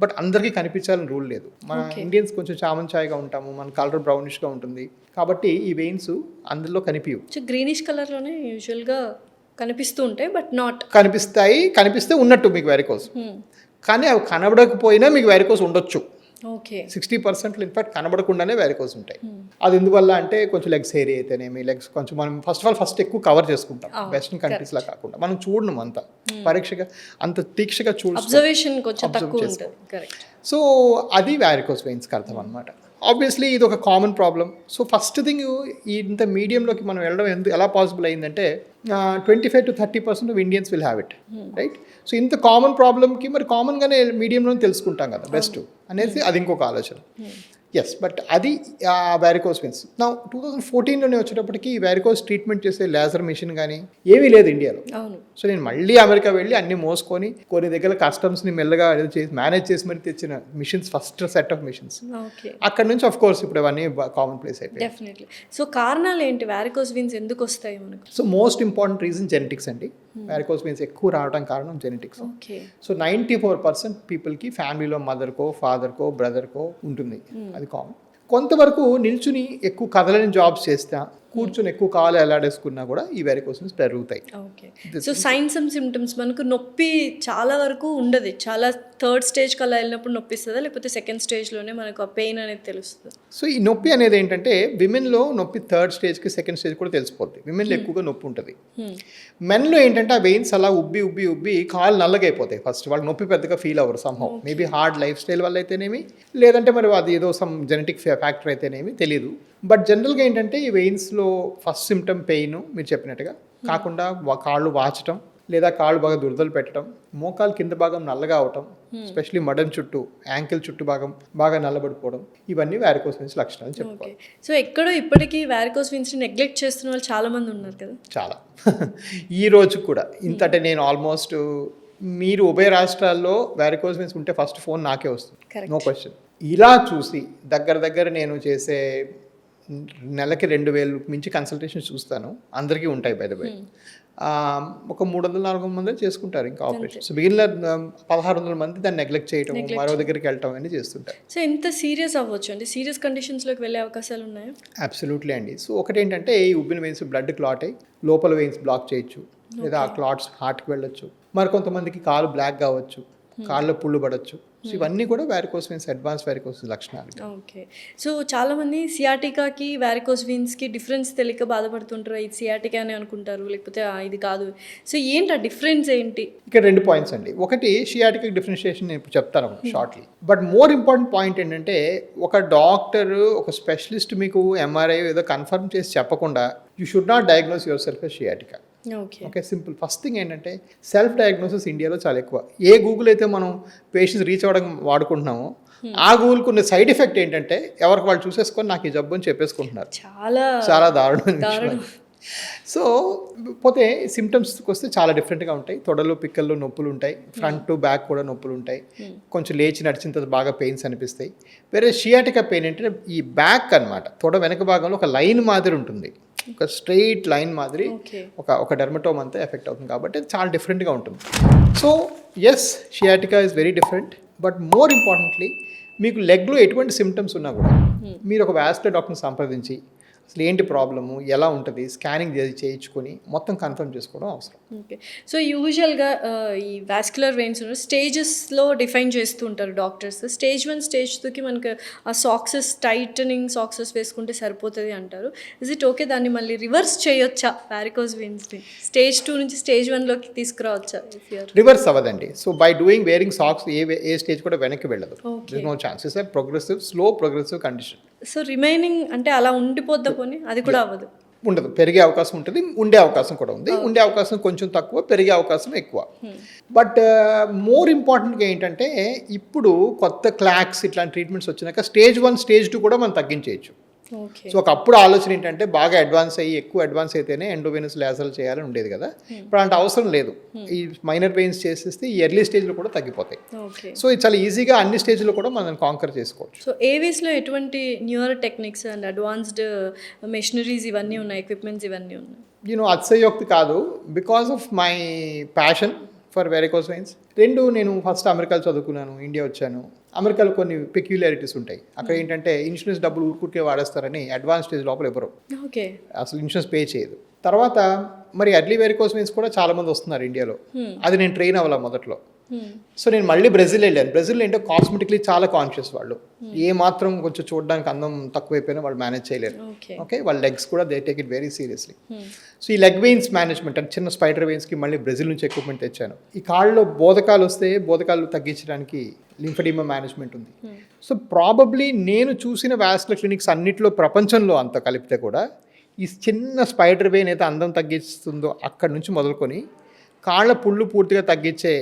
బట్ అందరికీ కనిపించాలని రూల్ లేదు. మన ఇండియన్స్ కొంచెం చామంచాయిగా ఉంటాము, మన కలర్ బ్రౌనిష్గా ఉంటుంది కాబట్టి ఈ వెయిన్స్ అందులో కనిపించవు. గ్రీనిష్ కలర్లోనే యూజువల్గా కనిపిస్తూ ఉంటాయి, బట్ నాట్ కనిపిస్తే ఉన్నట్టు మీకు వారికోస్. కానీ అవి కనబడకపోయినా మీకు వారికోస్ ఉండొచ్చు. 60% ఇన్ఫాక్ట్ కనబడకుండానే వారికోస్ ఉంటాయి. అది ఎందువల్ల అంటే కొంచెం లెగ్స్ హెయిర్ అయితేనేమి, లెగ్స్ కొంచెం మనం ఫస్ట్ ఎక్కువ కవర్ చేసుకుంటాం వెస్టర్న్ కంట్రీస్ లా కాకుండా. మనం చూడడం అంత పరీక్షగా అంత తీక్షగా సో అది వారికోస్ వెయిన్స్కి అర్థం అనమాట. ఆబ్వియస్లీ ఇది ఒక common problem. So first thing, ఇంత మీడియంలోకి మనం వెళ్ళడం ఎలా పాసిబుల్ అయిందంటే 25 to 30% of Indians will have it, right? So ఇంత కామన్ ప్రాబ్లమ్కి మరి కామన్గానే మీడియంలో తెలుసుకుంటాం కదా బెస్ట్ అనేసి అది ఇంకొక ఆలోచన. ఎస్, బట్ అది వారికోస్ వెయిన్స్. నా 2014లోనే వచ్చేటప్పటికి వారికోస్ ట్రీట్మెంట్ చేసే లేజర్ మిషన్ కానీ ఏమీ లేదు ఇండియాలో. సో నేను మళ్ళీ అమెరికా వెళ్ళి అన్ని మోసుకొని కొన్ని దగ్గర కస్టమ్స్ని మెల్లగా మేనేజ్ చేసి మరి తెచ్చిన machines, first set of machines. అక్కడ నుంచి ఆఫ్ కోర్స్ ఇప్పుడు అవన్నీ కామన్ ప్లేస్ అయిపోయాయి. సో కారణాలు ఏంటి వారికోస్ వెయిన్స్ ఎందుకు వస్తాయి మనకు? So most important reason genetics అండి. వారికోస్ వెయిన్స్ ఎక్కువ రావడం కారణం జెనెటిక్స్. సో 94% పీపుల్కి ఫ్యామిలీలో మదర్కో, ఫాదర్కో, బ్రదర్కో ఉంటుంది. అది కామన్. కొంతవరకు నిల్చుని ఎక్కువ కదలని జాబ్స్ చేస్తా కూర్చొని ఎక్కువ కాలు ఎలాడేసుకున్నా కూడా ఈ వెరికోస్ వెయిన్స్ పెరుగుతాయి. Okay. So science and symptoms మనకు నొప్పి చాలా వరకు ఉండదు. చాలా థర్డ్ స్టేజ్కి అలా వెళ్ళినప్పుడు నొప్పి ఇస్తుందా, లేకపోతే సెకండ్ స్టేజ్లోనే మనకు ఆ పెయిన్ అనేది తెలుస్తుంది? సో ఈ నొప్పి అనేది ఏంటంటే విమెన్లో నొప్పి థర్డ్ స్టేజ్కి సెకండ్ స్టేజ్ కూడా తెలిసిపోద్ది. విమెన్లో ఎక్కువగా నొప్పి ఉంటుంది. మెన్లో ఏంటంటే ఆ వెయిన్స్ అలా ఉబ్బి కాళ్ళు నల్లగైపోతాయి. ఫస్ట్ వాళ్ళు నొప్పి పెద్దగా ఫీల్ అవ్వరు somehow. Maybe hard life style వల్ల అయితేనేమి, లేదంటే మరి అది ఏదో సమ్ జెనెటిక్ ఫ్యాక్టర్ అయితేనేమి తెలియదు. బట్ జనరల్గా ఏంటంటే ఈ వెయిన్స్లో ఫస్ట్ సిమ్టమ్ పెయిన్ మీరు చెప్పినట్టుగా కాకుండా కాళ్ళు వాచటం, లేదా కాళ్ళు బాగా దురదలు పెట్టడం, మోకాలు కింద భాగం నల్లగా అవటం, ఎస్పెషలీ మడన్ చుట్టూ, యాంకిల్ చుట్టూ భాగం బాగా నల్లబడిపోవడం, ఇవన్నీ వారికోస్ వెయిన్స్ లక్షణాలు చెప్పుకోవాలి. సో ఎక్కడో ఇప్పటికీ వారికోస్ వెయిన్స్ని నెగ్లెక్ట్ చేస్తున్న వాళ్ళు చాలా మంది ఉన్నారు కదా. చాలా ఈ రోజు కూడా ఇంత అంటే నేను ఆల్మోస్ట్ మీరు ఉభయ రాష్ట్రాల్లో వారికోస్ వెయిన్స్ ఉంటే ఫస్ట్ ఫోన్ నాకే వస్తుంది, నో క్వశ్చన్. ఇలా చూసి దగ్గర నేను చేసే నెలకి 2,000 మించి కన్సల్టేషన్ చూస్తాను. అందరికీ ఉంటాయి బై ద వే. ఒక 300-400 మంది చేసుకుంటారు ఇంకా ఆపరేషన్స్. మిగిలిన 1,600 మంది దాన్ని నెగ్లెక్ట్ చేయడం, మరో దగ్గరికి వెళ్ళటం అని చేస్తుంటారు. సో ఎంత సీరియస్ అవ్వచ్చు అండి? సీరియస్ కండిషన్స్లోకి వెళ్ళే అవకాశాలు ఉన్నాయా? అబ్సల్యూట్లీ అండి. సో ఒకటేంటంటే ఈ ఉబ్బిన వెయిన్స్ బ్లడ్ క్లాట్ అయ్యి లోపల వెయిన్స్ బ్లాక్ చేయొచ్చు, లేదా ఆ క్లాట్స్ హార్ట్కి వెళ్ళొచ్చు. మరి కొంతమందికి కాలు బ్లాక్ కావచ్చు, కాళ్ళలో పుళ్ళు పడవచ్చు. సో ఇవన్నీ కూడా వారికోస్ వెయిన్స్, అడ్వాన్స్ వారికోస్ లక్షణాలు. ఓకే. సో చాలామంది సియాటికాకి వారికోస్ వెయిన్స్కి డిఫరెన్స్ తెలియక బాధపడుతుంటారు. ఇది సియాటికా అని అనుకుంటారు, లేకపోతే ఇది కాదు. సో ఏంటి ఆ డిఫరెన్స్ ఏంటి? ఇక్కడ 2 పాయింట్స్ అండి. ఒకటి షియాటికా డిఫరెన్షియేషన్ నేను ఇప్పుడు చెప్తాను shortly. But more important point ఏంటంటే ఒక డాక్టర్, ఒక స్పెషలిస్ట్ మీకు ఎంఆర్ఐ ఏదో కన్ఫర్మ్ చేసి చెప్పకుండా you should not diagnose yourself as sciatica. Okay, simple. First thing ఏంటంటే సెల్ఫ్ డయాగ్నోసిస్ ఇండియాలో చాలా ఎక్కువ. ఏ గూగుల్ అయితే మనం పేషెంట్స్ రీచ్ అవ్వడం వాడుకుంటున్నామో ఆ గూగుల్కి ఉన్న సైడ్ ఎఫెక్ట్ ఏంటంటే ఎవరికి వాళ్ళు చూసేసుకొని నాకు ఈ జబ్బు అని చెప్పేసుకుంటున్నారు. చాలా దారుణం. సో పోతే సిమ్టమ్స్కి వస్తే చాలా డిఫరెంట్గా ఉంటాయి. తొడలు, పిక్కల్లో నొప్పులు ఉంటాయి, ఫ్రంట్ టు బ్యాక్ కూడా నొప్పులు ఉంటాయి, కొంచెం లేచి నడిచిన తర్వాత బాగా పెయిన్స్ అనిపిస్తాయి. వేరే షియాటికా పెయిన్ ఏంటంటే ఈ బ్యాక్ అనమాట, తొడ వెనక భాగంలో ఒక లైన్ మాదిరి ఉంటుంది, ఒక స్ట్రెయిట్ లైన్ మాదిరి ఒక డెర్మటోమ్ అంతా ఎఫెక్ట్ అవుతుంది. కాబట్టి చాలా డిఫరెంట్గా ఉంటుంది. So yes, sciatica is very different. But more importantly మీకు లెగ్లో ఎటువంటి సిమ్టమ్స్ ఉన్నా కూడా మీరు ఒక వాస్కులర్ డాక్టర్ని సంప్రదించి అసలు ఏంటి ప్రాబ్లము, ఎలా ఉంటుంది, స్కానింగ్ చేయించుకొని మొత్తం కన్ఫర్మ్ చేసుకోవడం అవసరం. ఓకే. సో యూజువల్గా ఈ వాస్కులర్ వెయిన్స్ స్టేజెస్లో డిఫైన్ చేస్తూ ఉంటారు డాక్టర్స్. స్టేజ్ 1, స్టేజ్ 2కి మనకు ఆ సాక్సెస్, టైటనింగ్ సాక్సెస్ వేసుకుంటే సరిపోతుంది అంటారు. Is it okay? దాన్ని మళ్ళీ రివర్స్ చేయొచ్చా వారికోస్ వెయిన్స్ని? స్టేజ్ 2 నుంచి స్టేజ్ 1లోకి తీసుకురావచ్చా? రివర్స్ అవ్వదండి. So by doing wearing socks ఏ స్టేజ్ కూడా వెనక్కి వెళ్ళదు. No chances. Progressive, slow progressive condition. So remaining అంటే అలా ఉండిపోద్దా పోనీ? అది కూడా అవ్వదు? ఉండదు. పెరిగే అవకాశం ఉంటుంది, ఉండే అవకాశం కూడా ఉంది. ఉండే అవకాశం కొంచెం తక్కువ, పెరిగే అవకాశం ఎక్కువ. బట్ మోర్ ఇంపార్టెంట్గా ఏంటంటే ఇప్పుడు కొత్త క్లాక్స్ ఇట్లాంటి ట్రీట్మెంట్స్ వచ్చినాక స్టేజ్ 1, స్టేజ్ 2 కూడా మనం తగ్గించేయచ్చు. సో ఒకప్పుడు ఆలోచన ఏంటంటే బాగా ఎక్కువ అడ్వాన్స్ అయితేనే ఎండోవెనస్ లేజర్లు చేయాలని ఉండేది కదా. ఇప్పుడు అలాంటి అవసరం లేదు. ఈ మైనర్ వెయిన్స్ చేసేస్తే ఈ ఎర్లీ స్టేజ్లో కూడా తగ్గిపోతాయి. సో ఇది చాలా ఈజీగా అన్ని స్టేజ్లో కూడా మనం కాంకర్ చేసుకోవచ్చు. సో ఏవీస్లో ఎటువంటి neuro techniques and advanced machineries ఇవన్నీ ఉన్నాయి, ఎక్విప్మెంట్స్ ఇవన్నీ ఉన్నాయి? అతిశయోక్తి కాదు. Because of my passion for varicose veins. నేను ఫస్ట్ అమెరికాలో చదువుకున్నాను, ఇండియా వచ్చాను. అమెరికాలో కొన్ని పెక్యులారిటీస్ ఉంటాయి. అక్కడ ఏంటంటే ఇన్సూరెన్స్ డబ్బులు ఊరుకుకే వాడేస్తారని అడ్వాన్స్ స్టేజ్ లోపల ఎవరు అసలు ఇన్సూరెన్స్ పే చేయదు. తర్వాత మరి ఎర్లీ వెరికోస్ వెయిన్స్ కూడా చాలా మంది వస్తున్నారు ఇండియాలో. అది నేను ట్రైన్ అవ్వాలా మొదట్లో. సో నేను మళ్ళీ బ్రెజిల్ వెళ్ళాను. బ్రెజిల్ ఏంటో కాస్మెటిక్లీ చాలా కాన్షియస్ వాళ్ళు. ఏ మాత్రం కొంచెం చూడడానికి అందం తక్కువైపోయినా వాళ్ళు మేనేజ్ చేయలేరు. ఓకే, వాళ్ళ లెగ్స్ కూడా they take it very seriously. So ఈ లెగ్ వెయిన్స్ మేనేజ్మెంట్ అంటే చిన్న స్పైడర్ వెయిన్స్కి మళ్ళీ బ్రెజిల్ నుంచి ఎక్విప్మెంట్ తెచ్చాను. ఈ కాళ్ళలో బోధకాలు వస్తే బోధకాలు తగ్గించడానికి లింఫెడిమా మేనేజ్మెంట్ ఉంది. సో ప్రాబబ్లీ నేను చూసిన వాస్కులర్ క్లినిక్స్ అన్నిట్లో ప్రపంచంలో అంత కలిపితే కూడా ఈ చిన్న స్పైడర్ వెయిన్ అయితే అందం తగ్గిస్తుందో అక్కడి నుంచి మొదలుకొని కాళ్ళ పుళ్ళు పూర్తిగా తగ్గించే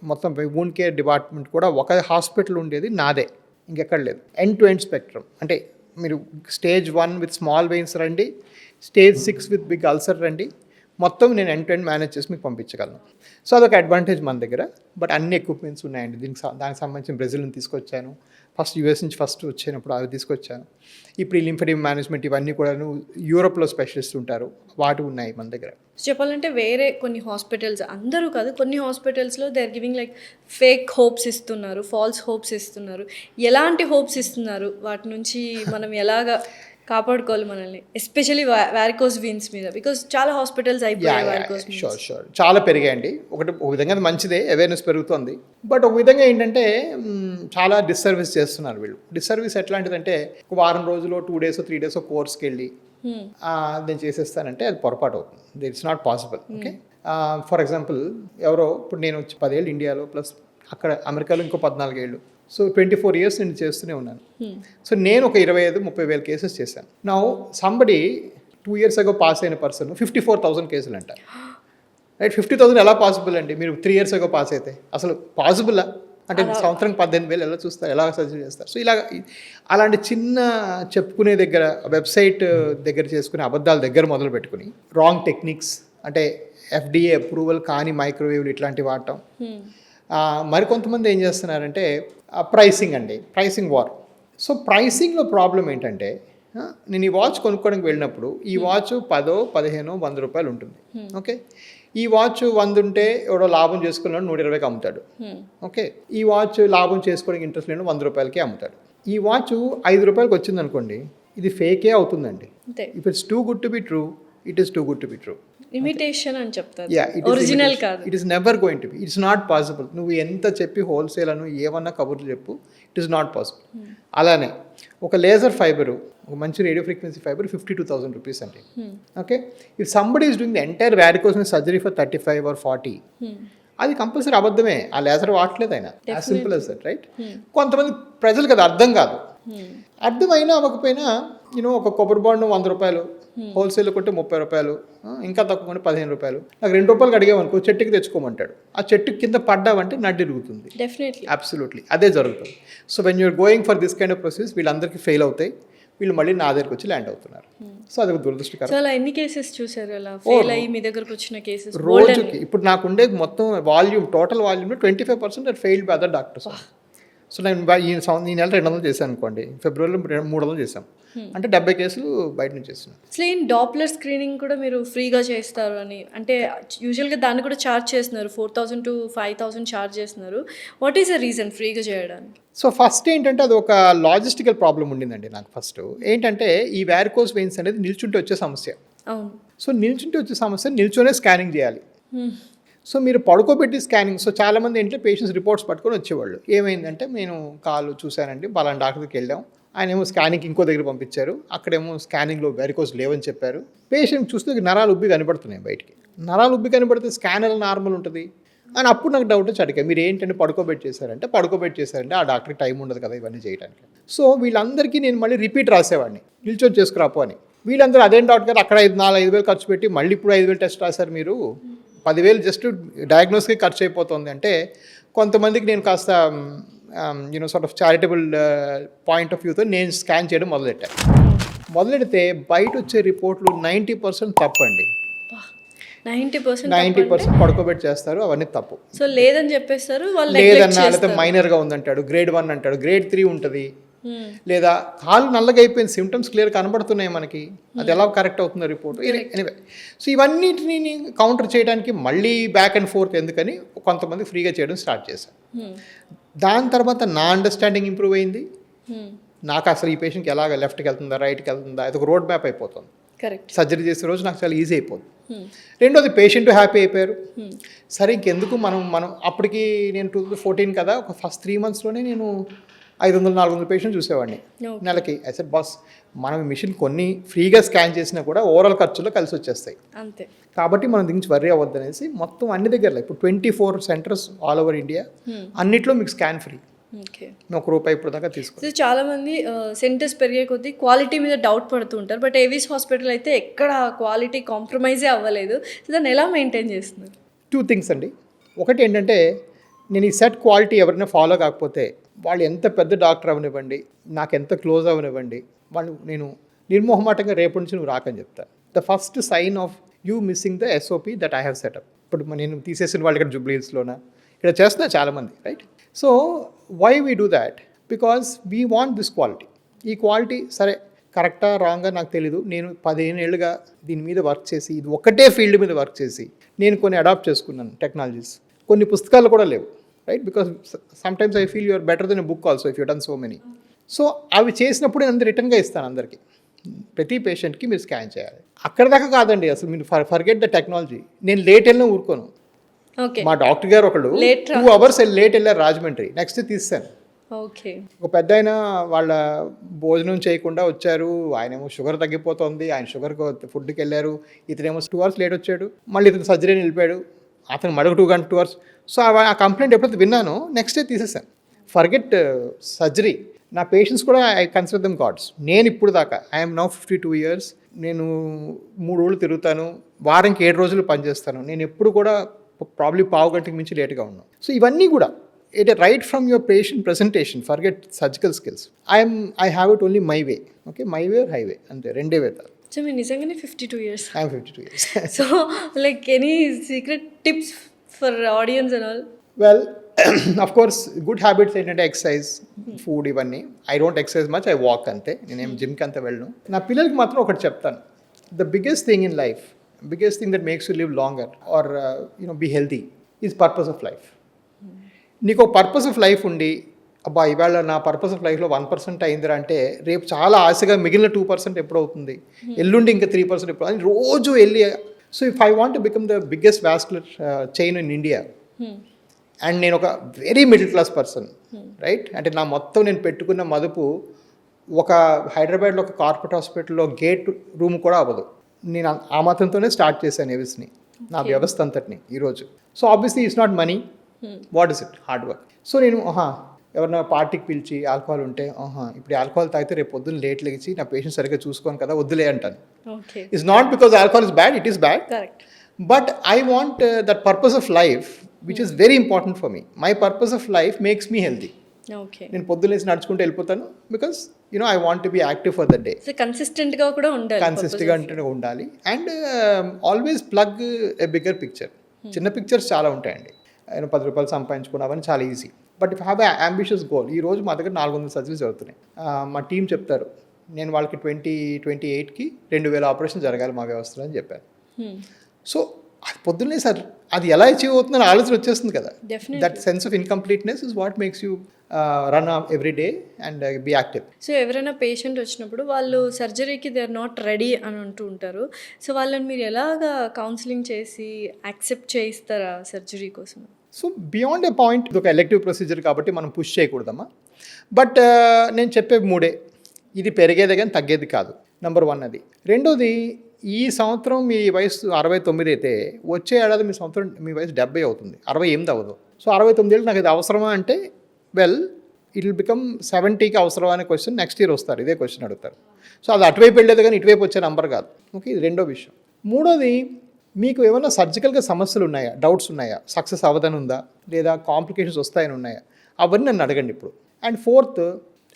మొత్తం వూండ్ కేర్ డిపార్ట్మెంట్ కూడా ఒక హాస్పిటల్ ఉండేది నాదే, ఇంకెక్కడ లేదు. End to end spectrum. అంటే మీరు స్టేజ్ 1 విత్ స్మాల్ వెయిన్స్ రండి, స్టేజ్ 6 విత్ బిగ్ అల్సర్ రండి, మొత్తం నేను ఎండ్ టు ఎండ్ మేనేజ్ చేసి మీకు పంపించగలను. సో అదొక అడ్వాంటేజ్ మన దగ్గర. బట్ అన్ని ఎక్విప్మెంట్స్ ఉన్నాయండి. దానికి సంబంధించిన బ్రెజిల్ని తీసుకొచ్చాను, ఫస్ట్ యూఎస్ నుంచి ఫస్ట్ వచ్చినప్పుడు అవి తీసుకొచ్చాను. ఇప్పుడు ఈ లింఫెడిమా మేనేజ్మెంట్ ఇవన్నీ కూడా యూరోప్లో స్పెషలిస్ట్ ఉంటారు, వాటి ఉన్నాయి మన దగ్గర. చెప్పాలంటే వేరే కొన్ని హాస్పిటల్స్, అందరూ కాదు, కొన్ని హాస్పిటల్స్లో they are giving like fake hopes ఇస్తున్నారు, ఫాల్స్ హోప్స్ ఇస్తున్నారు. ఎలాంటి హోప్స్ ఇస్తున్నారు? వాటి నుంచి మనం ఎలాగా కాపాడుకోవాలి మనల్ని, ఎస్పెషలీ వారికోస్ వీన్స్ మీద, బికాస్ చాలా హాస్పిటల్స్ అయిపోయాయి వారికోస్ వీన్స్. షూర్ చాలా పెరిగాయండి. ఒక విధంగా అది మంచిదే, అవేర్నెస్ పెరుగుతుంది. బట్ ఒక విధంగా ఏంటంటే చాలా డిస్సర్వీస్ చేస్తున్నారు వీళ్ళు. డిస్సర్వీస్ ఎట్లాంటిదంటే ఒక వారం రోజులు 2 days 3 days కోర్స్కి వెళ్ళి నేను చేసేస్తానంటే అది పొరపాటు అవుతుంది. It's not possible. Okay, for example ఎవరో ఇప్పుడు నేను 10 ఏళ్ళు ఇండియాలో ప్లస్ అక్కడ అమెరికాలో ఇంకో 14 ఏళ్ళు, సో 24 years నేను చేస్తూనే ఉన్నాను. సో నేను ఒక 25-30 వేల కేసెస్ చేశాను. నా సంబడి 2 years ago పాస్ అయిన పర్సన్ 54,000 కేసులు అంట. రైట్, 50,000 ఎలా పాసిబుల్ అండి? మీరు 3 years ago పాస్ అయితే అసలు పాసిబుల్లా? అంటే సంవత్సరం 18,000 ఎలా చూస్తారు, ఎలా సర్జరీ చేస్తారు? సో ఇలా అలాంటి చిన్న చెప్పుకునే దగ్గర, వెబ్సైట్ దగ్గర చేసుకునే అబద్ధాల దగ్గర మొదలు పెట్టుకుని రాంగ్ టెక్నిక్స్, అంటే FDA అప్రూవల్ కాని మైక్రోవేవ్లు ఇట్లాంటివి వాడటం. మరికొంతమంది ఏం చేస్తున్నారంటే ప్రైసింగ్ వార్. సో ప్రైసింగ్లో ప్రాబ్లం ఏంటంటే నేను ఈ వాచ్ కొనుక్కోవడానికి వెళ్ళినప్పుడు ఈ వాచ్ 10, 15, 100 రూపాయలు ఉంటుంది. ఓకే, ఈ వాచ్ 100 ఉంటే ఎవడో లాభం చేసుకున్నాడు 120కి అమ్ముతాడు. ఓకే, ఈ వాచ్ లాభం చేసుకోవడానికి ఇంట్రెస్ట్ లేని 100 రూపాయలకే అమ్ముతాడు. ఈ వాచ్ 5 రూపాయలకి వచ్చింది అనుకోండి, ఇది ఫేకే అవుతుందండి. If it's too good to be true, it is too good to be true. Imitation అని చెప్తారు, Yeah, ఒరిజినల్ కాదు. It is never going to be, it's not possible. నువ్వు ఎంత చెప్పి హోల్సేల్ అను ఏమన్నా కబుర్లు చెప్పు, ఇట్ ఈస్ నాట్ పాసిబుల్. అలానే ఒక లేజర్ ఫైబరు, ఒక మంచి రేడియో ఫ్రీక్వెన్సీ ఫైబర్ 52,000 రూపీస్ అండి. Okay, if somebody is doing the entire varicose surgery for 35 or 40, అది కంపల్సరీ అబద్ధమే. ఆ లేజర్ వాడలేదు ఆయన, as simple as that, right? కొంతమంది ప్రజలకు అది అర్థం కాదు. అర్థమైనా అవ్వకపోయినా ఒక కొబ్బరి బాండ్ 100 రూపాయలు, హోల్సేల్ కొంటే 30 రూపాయలు, ఇంకా తక్కువ కొంటే 15 రూపాయలు. నాకు 2 రూపాయలకి అడిగామనుకో, చెట్టుకి తెచ్చుకోమంటాడు. ఆ చెట్టు కింద పడ్డావంటే నడ్డి ఇరుగుతుంది. డెఫినెట్లీ, అబ్సల్యూట్లీ అదే జరుగుతుంది. So when you're going for this kind of process, వీళ్ళందరికీ ఫెయిల్ అవుతాయి, వీళ్ళు మళ్ళీ నా దగ్గరికి వచ్చి ల్యాండ్ అవుతున్నారు. సో అది ఒక దురదృష్టకరం. సో అలా ఎన్ని కేసెస్ చూసారు అలా ఫెయిల్ అయ్యి మీ దగ్గరకు వచ్చిన కేసెస్? రోజుకి ఇప్పుడు నాకుండే మొత్తం వాల్యూమ్, టోటల్ వాల్యూమ్లో 25% are failed by other doctors. So నేను ఈ నెల 200 చేశాను అనుకోండి, ఫిబ్రవరిలో 300 చేశాం, అంటే 70 కేసులు బయట నుంచి చేస్తున్నాను. అసలు ఏం డాప్లర్ స్క్రీనింగ్ కూడా మీరు ఫ్రీగా చేస్తారు అని అంటే యూజువల్గా దాన్ని కూడా ఛార్జ్ చేస్తున్నారు, 4,000 to 5,000 ఛార్జ్ చేస్తున్నారు. వాట్ ఈస్ ద రీజన్ ఫ్రీగా చేయడానికి? సో ఫస్ట్ ఏంటంటే అది ఒక లాజిస్టికల్ ప్రాబ్లం ఉండిందండి నాకు. ఫస్ట్ ఏంటంటే ఈ వారికోస్ వెయిన్స్ అనేది నిల్చుంటే వచ్చే సమస్య. అవును. సో నిల్చుంటే వచ్చే సమస్య, నిల్చొనే స్కానింగ్ చేయాలి. సో మీరు పడుకోబెట్టి స్కానింగ్, సో చాలామంది ఏంటంటే పేషెంట్స్ రిపోర్ట్స్ పట్టుకొని వచ్చేవాళ్ళు. ఏమైందంటే నేను కాలు చూశానండి, పలానా డాక్టర్కి వెళ్ళాం, ఆయన ఏమో స్కానింగ్కి ఇంకో దగ్గర పంపించారు, అక్కడేమో స్కానింగ్లో వారికోస్ లేవని చెప్పారు. పేషెంట్ చూస్తే నరాలు ఉబ్బి కనబడుతున్నాయి బయటికి. నరాలు ఉబ్బి కనబడితే స్కానర్ నార్మల్ ఉంటుంది అని అప్పుడు నాకు డౌట్ వచ్చి అడిగా, మీరు ఏంటంటే పడుకోబెట్టి చేశారంటే ఆ డాక్టర్కి టైం ఉండదు కదా ఇవన్నీ చేయడానికి. సో వీళ్ళందరికీ నేను మళ్ళీ రిపీట్ రాసేవాడిని, నిల్చొని చేసుకురాపో అని. వీళ్ళందరూ అదేం డాక్టర్ గారు అక్కడ 4-5 ఖర్చు పెట్టి మళ్ళీ ఇప్పుడు 5,000 టెస్ట్ రాశారు, మీరు 10,000 జస్ట్ డయాగ్నోస్కి ఖర్చు అయిపోతుంది అంటే. కొంతమందికి నేను కాస్త sort of charitable point of వ్యూతో నేను స్కాన్ చేయడం మొదలెడితే బయట వచ్చే రిపోర్ట్లు 90% తప్పండి. 90% పడుకోబెట్టి చేస్తారు, అవన్నీ తప్పు. సో లేదని చెప్పేస్తారు వాళ్ళు, లేదన్నా లేకపోతే మైనర్గా ఉందంటాడు, grade 1 అంటాడు, grade 3 ఉంటుంది. లేదా కాలు నల్లగా అయిపోయిన సిమ్టమ్స్ క్లియర్ కనబడుతున్నాయి మనకి, అది ఎలా కరెక్ట్ అవుతుందో రిపోర్ట్. ఎనీవే, సో ఇవన్నిటిని కౌంటర్ చేయడానికి మళ్ళీ బ్యాక్ అండ్ ఫోర్త్ ఎందుకని కొంతమంది ఫ్రీగా చేయడం స్టార్ట్ చేశాను. దాని తర్వాత నా అండర్స్టాండింగ్ ఇంప్రూవ్ అయింది. నాకు అసలు ఈ పేషెంట్కి ఎలాగ లెఫ్ట్కి వెళ్తుందా, రైట్కి వెళ్తుందా, అది ఒక రోడ్ మ్యాప్ అయిపోతుంది. కరెక్ట్. సర్జరీ చేసే రోజు నాకు చాలా ఈజీ అయిపోతుంది. రెండోది పేషెంట్ హ్యాపీ అయిపోయారు. సరే ఇంకెందుకు మనం అప్పటికి నేను 2014 కదా, ఒక ఫస్ట్ 3 monthsలోనే నేను 500-400 పేషెంట్ చూసేవాడిని నెలకి. అయితే బాస్ మనం మిషన్ కొన్ని ఫ్రీగా స్కాన్ చేసినా కూడా ఓవరాల్ ఖర్చులో కలిసి వచ్చేస్తాయి అంతే, కాబట్టి మనం దీనికి వర్రీ అవ్వద్దు అనేసి మొత్తం అన్ని దగ్గరలో ఇప్పుడు 24 centers ఆల్ ఓవర్ ఇండియా, అన్నిట్లో మీకు స్కాన్ ఫ్రీ. ₹1 ఇప్పుడు దాకా తీసుకో. చాలా మంది సెంటర్స్ పెరిగే కొద్దీ క్వాలిటీ మీద డౌట్ పడుతూ ఉంటారు, బట్ ఏవిస్ హాస్పిటల్ అయితే ఎక్కడ క్వాలిటీ కాంప్రమైజే అవ్వలేదు. సో దాన్ని ఎలా మెయింటైన్ చేస్తున్నారు? 2 things అండి. ఒకటి ఏంటంటే నేను ఈ సెట్ క్వాలిటీ ఎవరైనా ఫాలో కాకపోతే వాళ్ళు ఎంత పెద్ద డాక్టర్ అవనివ్వండి, నాకు ఎంత క్లోజ్ అవనివ్వండి, వాళ్ళు నేను నిర్మోహమాటంగా రేపటి నుంచి నువ్వు రాకని చెప్తాను. The first sign of you missing the SOP that I have setup. ఇప్పుడు నేను తీసేసిన వాళ్ళు ఇక్కడ జూబ్లీహిల్స్లోన ఇక్కడ చేస్తున్నా చాలామంది, right? So why we do that? Because we want this quality. ఈ క్వాలిటీ సరే కరెక్టా రాంగా నాకు తెలీదు. నేను 15 ఏళ్ళుగా దీని మీద వర్క్ చేసి, ఇది ఒకటే ఫీల్డ్ మీద వర్క్ చేసి నేను కొన్ని అడాప్ట్ చేసుకున్నాను టెక్నాలజీస్. కొన్ని పుస్తకాలు కూడా లేవు, right? Because sometimes I feel you're better than a book also if you done so many. So అవి చేసినప్పుడు నేను రిటర్న్గా ఇస్తాను అందరికీ. ప్రతి పేషెంట్కి మీరు స్కాన్ చేయాలి. అక్కడ దాకా కాదండి, అసలు మీరు ఫర్గెట్ ద టెక్నాలజీ. నేను లేట్ వెళ్ళినా ఊరుకోను. ఓకే. మా డాక్టర్ గారు ఒకళ్ళు 2 hours లేట్ వెళ్ళారు రాజమండ్రి, నెక్స్ట్ తీస్తాను. ఓకే. ఒక పెద్ద ఆయన వాళ్ళ భోజనం చేయకుండా వచ్చారు, ఆయనేమో షుగర్ తగ్గిపోతుంది, ఆయన షుగర్ ఫుడ్కి వెళ్ళారు, ఇతనేమో 2 hours లేట్ వచ్చాడు, మళ్ళీ ఇతను సర్జరీ నిలిపాడు, అతను మరొక 2 hours. సో ఆ కంప్లైంట్ ఎప్పుడైతే విన్నానో నెక్స్ట్ డే తీసేసాను. Forget surgery. నా పేషెంట్స్ కూడా ఐ కన్సిడర్ దెమ్ గాడ్స్. నేను ఇప్పుడు దాకా ఐఎమ్ నౌ 52 years. నేను 3 ఊళ్ళు తిరుగుతాను, వారానికి 7 రోజులు పనిచేస్తాను. నేను ఎప్పుడు కూడా ప్రాబ్లీ పావు గంటకి మించి లేట్గా ఉన్నాను. సో ఇవన్నీ కూడా it right from your patient presentation, forget surgical skills. I have it only my way. Okay, my way or highway, అంతే, రెండే వేతారు. సో మీరు నిజంగానే 52 years. I'm 52 years. So like any secret tips for audience and all? Well, of course good habits ఏంటంటే exercise, food, ఇవన్నీ. I don't exercise much, I walk అంతే. నేనేం జిమ్కి అంత వెళ్ళను. నా పిల్లలకి మాత్రం ఒకటి చెప్తాను, the biggest thing in life, biggest thing that makes you live longer or be healthy is purpose of life. నీకు ఒక పర్పస్ ఆఫ్ లైఫ్ ఉండి, అబ్బా ఇవాళ నా పర్పస్ ఆఫ్ లైఫ్లో 1% అయిందిరా అంటే, రేపు చాలా ఆశగా మిగిలిన 2% ఎప్పుడు అవుతుంది, ఎల్లుండి ఇంకా 3% ఎప్పుడు అని రోజు వెళ్ళి. So if I want to become the biggest vascular chain in India, and నేను ఒక very middle class person, right, అంటే నా మొత్తం నేను పెట్టుకున్న మదుపు ఒక హైదరాబాద్లో ఒక కార్పొరేట్ హాస్పిటల్లో గేట్ రూమ్ కూడా అవ్వదు. నేను ఆ మాత్రంతోనే స్టార్ట్ చేశాను ఎవిస్ని, నా వ్యవస్థ అంతటిని ఈరోజు. So obviously it's not money, what is it, hard work. So నేను ఎవరైనా పార్టీకి పిలిచి ఆల్కహాల్ ఉంటే, ఇప్పుడు ఆల్కహాల్ తాగితే రేపు పొద్దున్న లేట్ లేచి నా పేషెంట్ సరిగ్గా చూసుకోను కదా, వద్దులే అంటాను. It's not because alcohol is bad, it is bad, but I want that purpose of life which is very important for me. My purpose of life makes me healthy. నేను పొద్దున్నేసి నడుచుకుంటూ వెళ్ళిపోతాను, because I want to be active for the day. కన్సిస్టెంట్గా కూడా ఉండాలి, కన్సిస్టెంట్గా ఉండాలి. And always plug a bigger picture. చిన్న పిక్చర్స్ చాలా ఉంటాయండి, 10 రూపాయలు సంపాదించుకోవడం అవన్నీ చాలా easy. But if have ambitious goal, ఈ రోజు మా దగ్గర 400 సర్జరీస్ జరుగుతున్నాయి. మా టీం చెప్తారు, నేను వాళ్ళకి 2028కి 2000 ఆపరేషన్ జరగాలి మా వ్యవస్థలో అని చెప్పాను. సో అది పొద్దున్నే సార్ అది ఎలా అచీవ్ అవుతుందని ఆలోచన వచ్చేస్తుంది కదా. That sense of incompleteness is what makes you run every day and be active. So ఎవరైనా పేషెంట్ వచ్చినప్పుడు వాళ్ళు సర్జరీకి దే ఆర్ నాట్ రెడీ అని అంటూ ఉంటారు. సో వాళ్ళని మీరు ఎలాగా కౌన్సిలింగ్ చేసి యాక్సెప్ట్ చేయిస్తారా సర్జరీ కోసం? సో బియాండ్ ఎ పాయింట్, ఇది ఒక ఎలెక్టివ్ ప్రొసీజర్ కాబట్టి మనం పుష్ చేయకూడదమ్మా. బట్ నేను చెప్పే 3, ఇది పెరిగేదే కానీ తగ్గేది కాదు. నెంబర్ 1 అది. రెండోది, ఈ సంవత్సరం మీ వయసు 69 అయితే వచ్చే ఏడాది మీ వయసు 70 అవుతుంది, 68 అవ్వదు. సో 69 ఏళ్ళు నాకు ఇది అవసరమా అంటే, వెల్ ఇట్ విల్ బికమ్ 70కి అవసరమా అనే క్వశ్చన్ నెక్స్ట్ ఇయర్ వస్తారు, ఇదే క్వశ్చన్ అడుగుతారు. సో అది అటువైపు వెళ్ళేది కానీ ఇటువైపు వచ్చే నెంబర్ కాదు. ఓకే, ఇది రెండో విషయం. మూడోది, మీకు ఏమైనా సర్జికల్గా సమస్యలు ఉన్నాయా, డౌట్స్ ఉన్నాయా, సక్సెస్ అవ్వదని ఉందా, లేదా కాంప్లికేషన్స్ వస్తాయని ఉన్నాయా, అవన్నీ నన్ను అడగండి ఇప్పుడు. అండ్ 4th,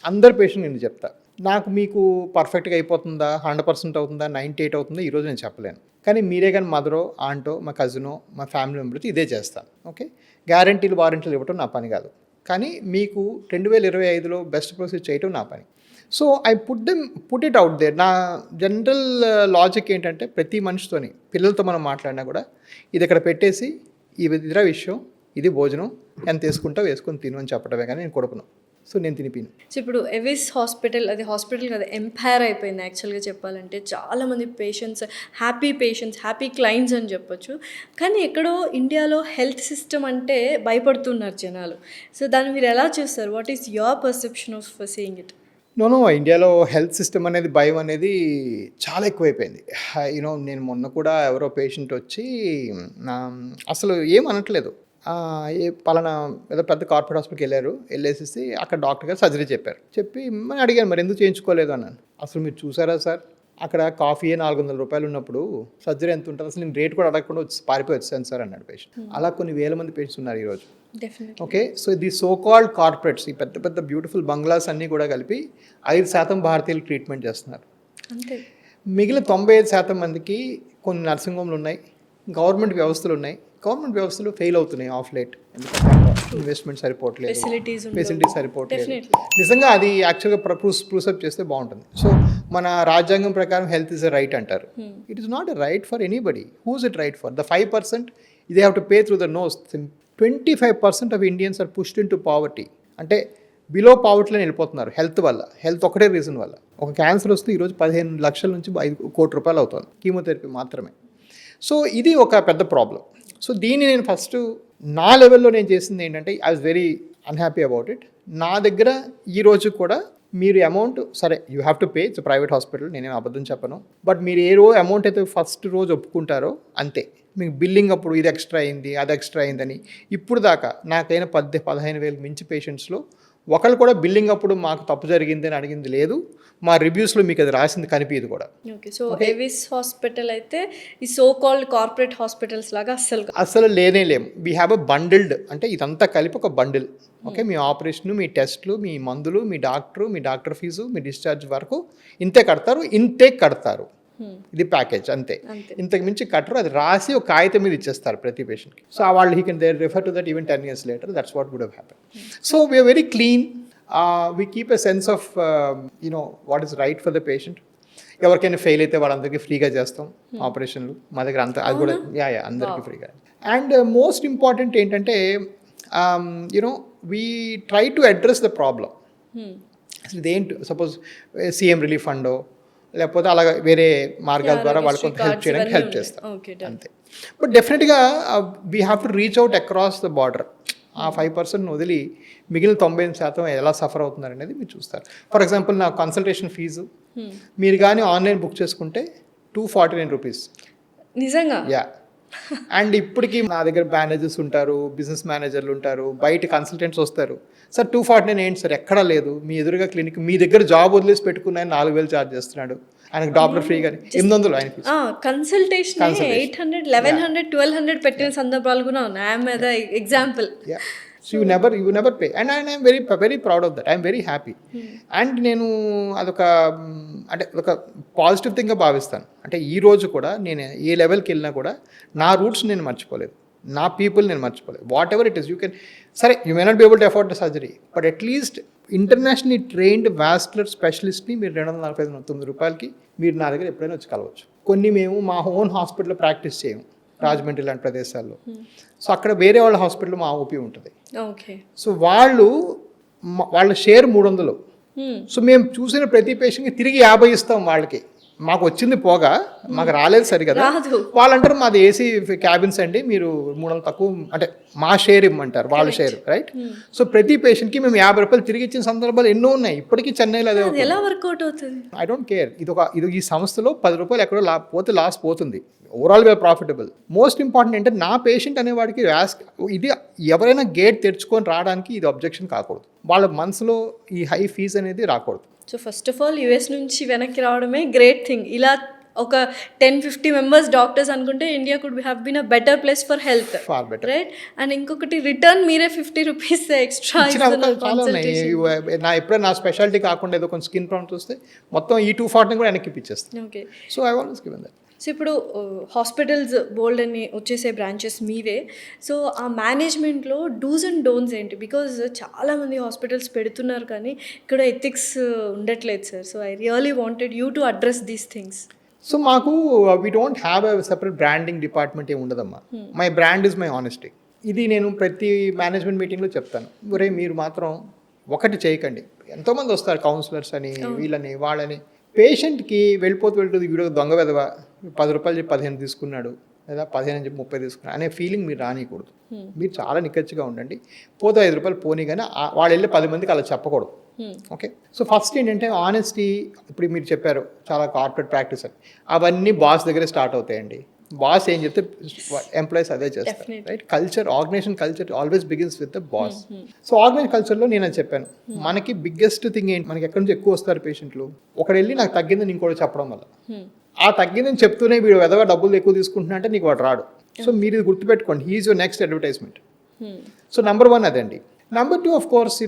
అందరి పేషెంట్ నేను చెప్తా, నాకు మీకు పర్ఫెక్ట్గా అయిపోతుందా, 100% అవుతుందా, 98 అవుతుందా, ఈరోజు నేను చెప్పలేను. కానీ మీరే కానీ మదరో, ఆంటో, మా కజినో, మా ఫ్యామిలీ మెంబర్తో ఇదే చేస్తాను. ఓకే, గ్యారంటీలు వారంటీలు ఇవ్వటం నా పని కాదు, కానీ మీకు 2025లో బెస్ట్ ప్రొసీజ్ చేయటం నా పని. So I put it out there. నా జనరల్ లాజిక్ ఏంటంటే, ప్రతి మనిషితోని, పిల్లలతో మనం మాట్లాడినా కూడా ఇది ఇక్కడ పెట్టేసి, ఇదిరా విషయం, ఇది భోజనం, ఎంత వేసుకుంటావు వేసుకొని తిను అని చెప్పడమే కానీ నేను కొడుకును. సో నేను తినిపిను. సో ఇప్పుడు ఎవిస్ హాస్పిటల్, అది హాస్పిటల్ కదా, ఎంపైర్ అయిపోయింది యాక్చువల్గా చెప్పాలంటే. చాలామంది పేషెంట్స్, హ్యాపీ క్లయింట్స్ అని చెప్పొచ్చు. కానీ ఎక్కడో ఇండియాలో హెల్త్ సిస్టమ్ అంటే భయపడుతున్నారు జనాలు. సో దాన్ని మీరు ఎలా చూస్తారు? What is your perception of seeing it? No, ఇండియాలో హెల్త్ సిస్టమ్ అనేది, భయం అనేది చాలా ఎక్కువైపోయింది. నేను మొన్న కూడా ఎవరో పేషెంట్ వచ్చి అసలు ఏం అనట్లేదు, పలానా ఏదో పెద్ద కార్పొరేట్ హాస్పిటల్కి వెళ్ళేసి అక్కడ డాక్టర్ గారు సర్జరీ చెప్పి అడిగాను, మరి ఎందుకు చేయించుకోలేదు అన్నాను. అసలు మీరు చూసారా సార్, అక్కడ కాఫీయే 400 రూపాయలు ఉన్నప్పుడు సర్జరీ ఎంత ఉంటుంది, అసలు నేను రేట్ కూడా అడగకుండా పారిపోయి వచ్చాను సార్ అన్నాడు పేషెంట్. అలా కొన్ని వేల మంది పేషెంట్స్ ఉన్నారు ఈరోజు. Okay, so the so called corporates, ఈ పెద్ద పెద్ద బ్యూటిఫుల్ బంగ్లాస్ అన్నీ కూడా కలిపి 5% భారతీయులు ట్రీట్మెంట్ చేస్తున్నారు. మిగిలిన 95% మందికి కొన్ని నర్సింగ్ హోమ్లు ఉన్నాయి, గవర్నమెంట్ వ్యవస్థలు ఉన్నాయి. గవర్నమెంట్ వ్యవస్థలు ఫెయిల్ అవుతున్నాయి ఆఫ్ లేట్, ఇన్వెస్ట్మెంట్ సరిపోవట్లేదు, ఫెసిలిటీస్ సరిపోవట్లేదు. నిజంగా అది యాక్చువల్గా ప్రూసప్ చేస్తే బాగుంటుంది. సో మన రాజ్యాంగం ప్రకారం హెల్త్ ఇస్ ఎ రైట్ అంటారు. It is not a right for anybody. Who's it right for? The 5% they have to pay through the nose. 25% of Indians are pushed into poverty. అంటే below పావర్టీలో వెళ్ళిపోతున్నారు health వల్ల. Health ఒకటే reason వల్ల. ఒక cancer వస్తే ఈరోజు 15 లక్షల నుంచి 5 కోట్ల రూపాయలు అవుతుంది కీమోథెరపీ మాత్రమే. సో ఇది ఒక పెద్ద ప్రాబ్లం. సో దీన్ని నేను ఫస్ట్ నా లెవెల్లో నేను చేసింది ఏంటంటే I was very unhappy about it. నా దగ్గర ఈ రోజు కూడా మీరు అమౌంట్ సరే you have to pay, it's private hospital, నేనేం అబద్ధం చెప్పను. బట్ మీరు ఏ రోజు అమౌంట్ అయితే ఫస్ట్ రోజు ఒప్పుకుంటారో అంతే. మీకు బిల్లింగ్ అప్పుడు ఇది ఎక్స్ట్రా అయింది అది ఎక్స్ట్రా అయిందని ఇప్పుడు దాకా నాకైనా 15,000 మించి పేషెంట్స్లో ఒకళ్ళు కూడా బిల్లింగ్ అప్పుడు మాకు తప్పు జరిగింది అని అడిగింది లేదు. మా రివ్యూస్లో మీకు అది రాసింది కనిపించదు కూడా. ఓకే. సో ఎవిస్ హాస్పిటల్ అయితే ఈ సో కాల్డ్ కార్పొరేట్ హాస్పిటల్స్ లాగా అస్సలు లేనే లేము. వీ హ్యావ్ అ బండిల్డ్, అంటే ఇదంతా కలిపి ఒక బండిల్. ఓకే, మీ ఆపరేషను, మీ టెస్ట్లు, మీ మందులు, మీ డాక్టర్ ఫీజు, మీ డిశ్చార్జ్ వరకు ఇంతే కడతారు, ఇంతే కడతారు. ఇది ప్యాకేజ్ అంతే. ఇంతకు మించి కట్టరు. అది రాసి ఒక కాగితం మీద ఇచ్చేస్తారు ప్రతి పేషెంట్కి. సో వాళ్ళు he can they refer to that even 10 years later. That's what would have happen. So we're very clean. We keep a sense of you know what is right for the patient. ఎవరికైనా fail అయితే వాళ్ళందరికీ ఫ్రీగా చేస్తాం ఆపరేషన్లు మా దగ్గర. అంత అది కూడా అందరికీ ఫ్రీగా. అండ్ మోస్ట్ ఇంపార్టెంట్ ఏంటంటే you know we try to address the problem. అసలు ఇదేంటి, సపోజ్ సీఎం రిలీఫ్ ఫండో లేకపోతే అలాగ వేరే మార్గాల ద్వారా వాళ్ళకి కొంత హెల్ప్ చేయడానికి హెల్ప్ చేస్తాం అంతే. బట్ డెఫినెట్గా we have to reach out across the border. ఆ 5% వదిలి మిగిలిన 90% ఎలా సఫర్ అవుతున్నారు అనేది మీరు చూస్తారు. ఫర్ ఎగ్జాంపుల్ నా కన్సల్టేషన్ ఫీజు మీరు కానీ ఆన్లైన్ బుక్ చేసుకుంటే 249 రూపీస్. నిజంగా? యా. అండ్ ఇప్పటికీ నా దగ్గర మేనేజర్స్ ఉంటారు, బిజినెస్ మేనేజర్లు ఉంటారు, బయట కన్సల్టెంట్స్ వస్తారు. సార్ 249 ఏంటి సార్, ఎక్కడా లేదు, మీ ఎదురుగా క్లినిక్, మీ దగ్గర జాబ్ వదిలేసి పెట్టుకున్న 4,000 ఛార్జ్ చేస్తున్నాడు, ఆయనకు డాక్టర్ ఫ్రీ కానీ 800 ఆయన ఫీజు. కన్సల్టేషన్ 800, 1100, 1200 పెట్టిన సందర్భాలు కూడా ఉన్నాయి. I'm the example. So you never pay. And I'm very proud of that. I'm very happy. And నేను అదొక అంటే ఒక పాజిటివ్ థింగ్గా భావిస్తాను. అంటే ఈ రోజు కూడా నేను ఏ లెవెల్కి వెళ్ళినా కూడా నా రూట్స్ నేను మర్చిపోలేదు, నా పీపుల్ నేను మర్చిపోలేదు. Whatever it is, you can సరే you may not be able to afford the surgery, but at least internationally trained vascular స్పెషలిస్ట్ని మీరు 249 రూపాయలకి మీరు నా దగ్గర ఎప్పుడైనా వచ్చి కలవచ్చు. కొన్ని మేము మా ఓన్ హాస్పిటల్లో ప్రాక్టీస్ చేయము, రాజమండ్రి లాంటి ప్రదేశాల్లో. సో అక్కడ వేరే వాళ్ళ హాస్పిటల్లో మా ఓపీ ఉంటుంది. సో వాళ్ళ షేర్ 300. సో మేము చూసిన ప్రతి పేషెంట్కి తిరిగి 50 ఇస్తాం వాళ్ళకి. మాకు వచ్చింది పోగా మాకు రాలేదు సరిగదా. వాళ్ళంటారు మాది ఏసీ క్యాబిన్స్ అండి, మీరు 300 తక్కువ అంటే మా షేర్ ఇమ్మంటారు, వాళ్ళ షేర్, రైట్. సో ప్రతి పేషెంట్కి మేము 50 రూపాయలు తిరిగి ఇచ్చిన సందర్భాలు ఎన్నో ఉన్నాయి. ఇప్పటికీ చెన్నైలో అదే ఎలా వర్కౌట్ అవుతుంది. I don't care. ఇది ఈ సంస్థలో 10 రూపాయలు ఎక్కడో పోతే లాస్ పోతుంది. Overall we're profitable. Most important ఏంటంటే నా పేషెంట్ అనేవాడికి ఇది ఎవరైనా గేట్ తెరుచుకొని రావడానికి ఇది అబ్జెక్షన్ కాకూడదు. వాళ్ళ మనసులో ఈ హై ఫీజ్ అనేది రాకూడదు. So first of all US నుంచి వెనక్కి రావడమే గ్రేట్ థింగ్. ఇలా ఒక 10-50 మెంబర్స్ డాక్టర్స్ అనుకుంటే India could have been a better place for health, right. And ఇంకొకటి రిటర్న్ మీరే 50 రూపీస్ ఎక్స్ట్రా నా ఎప్పుడైనా నా స్పెషాలిటీ కాకుండా ఏదో కొంచెం స్కిన్ ప్రాబ్లమ్స్ వస్తే మొత్తం ఈ 240 కూడా వెనక్కి ఇప్పించేస్తాను. Okay. So I always given that. సో ఇప్పుడు హాస్పిటల్స్ బోల్డ్ అని వచ్చేసే బ్రాంచెస్ మీవే. సో ఆ మేనేజ్మెంట్లో డూస్ అండ్ డోన్స్ ఏంటి? బికాజ్ చాలామంది హాస్పిటల్స్ పెడుతున్నారు కానీ ఇక్కడ ఎథిక్స్ ఉండట్లేదు sir. So I really wanted you to address these things. So మాకు we don't have a separate branding department ఏమి ఉండదమ్మా. My brand is my honesty. ఇది నేను ప్రతి మేనేజ్మెంట్ మీటింగ్లో చెప్తాను. ఒరే మీరు మాత్రం ఒకటి చేయకండి. ఎంతోమంది వస్తారు కౌన్సిలర్స్ అని, వీళ్ళని వాళ్ళని. పేషెంట్కి వెళ్ళిపోతూ వీడియో దొంగ వెదవ 10 రూపాయలు చెప్పి 15 తీసుకున్నాడు, లేదా 15 అని చెప్పి 30 తీసుకున్నాడు అనే ఫీలింగ్ మీరు రానియకూడదు. మీరు చాలా నిక్కచ్చిగా ఉండండి. పోతే 5 రూపాయలు పోనీ కానీ వాళ్ళు వెళ్ళి 10 మందికి అలా చెప్పకూడదు. ఓకే. సో ఫస్ట్ ఏంటంటే ఆనెస్టీ. ఇప్పుడు మీరు చెప్పారు చాలా కార్పొరేట్ ప్రాక్టీస్ అని, అవన్నీ బాస్ దగ్గరే స్టార్ట్ అవుతాయండి. బాస్ ఏం చెప్తే ఎంప్లాయీస్ అదే చేస్తారు, right. Culture, organisation culture always begins with the boss. So organisation కల్చర్లో నేను అది చెప్పాను. మనకి బిగ్గెస్ట్ థింగ్ ఏంటి, మనకి ఎక్కడి నుంచి ఎక్కువ వస్తారు పేషెంట్లు, ఒకడు వెళ్ళి నాకు తగ్గిందని ఇంకోటి చెప్పడం వల్ల. ఆ తగ్గిందని చెప్తూనే వీడు ఎదగా డబ్బులు ఎక్కువ తీసుకుంటున్నా అంటే నీకు వాడు రాడు. సో మీరు ఇది గుర్తుపెట్టుకోండి, he is your next advertisement. So number 1 అదండి. Number 2 of course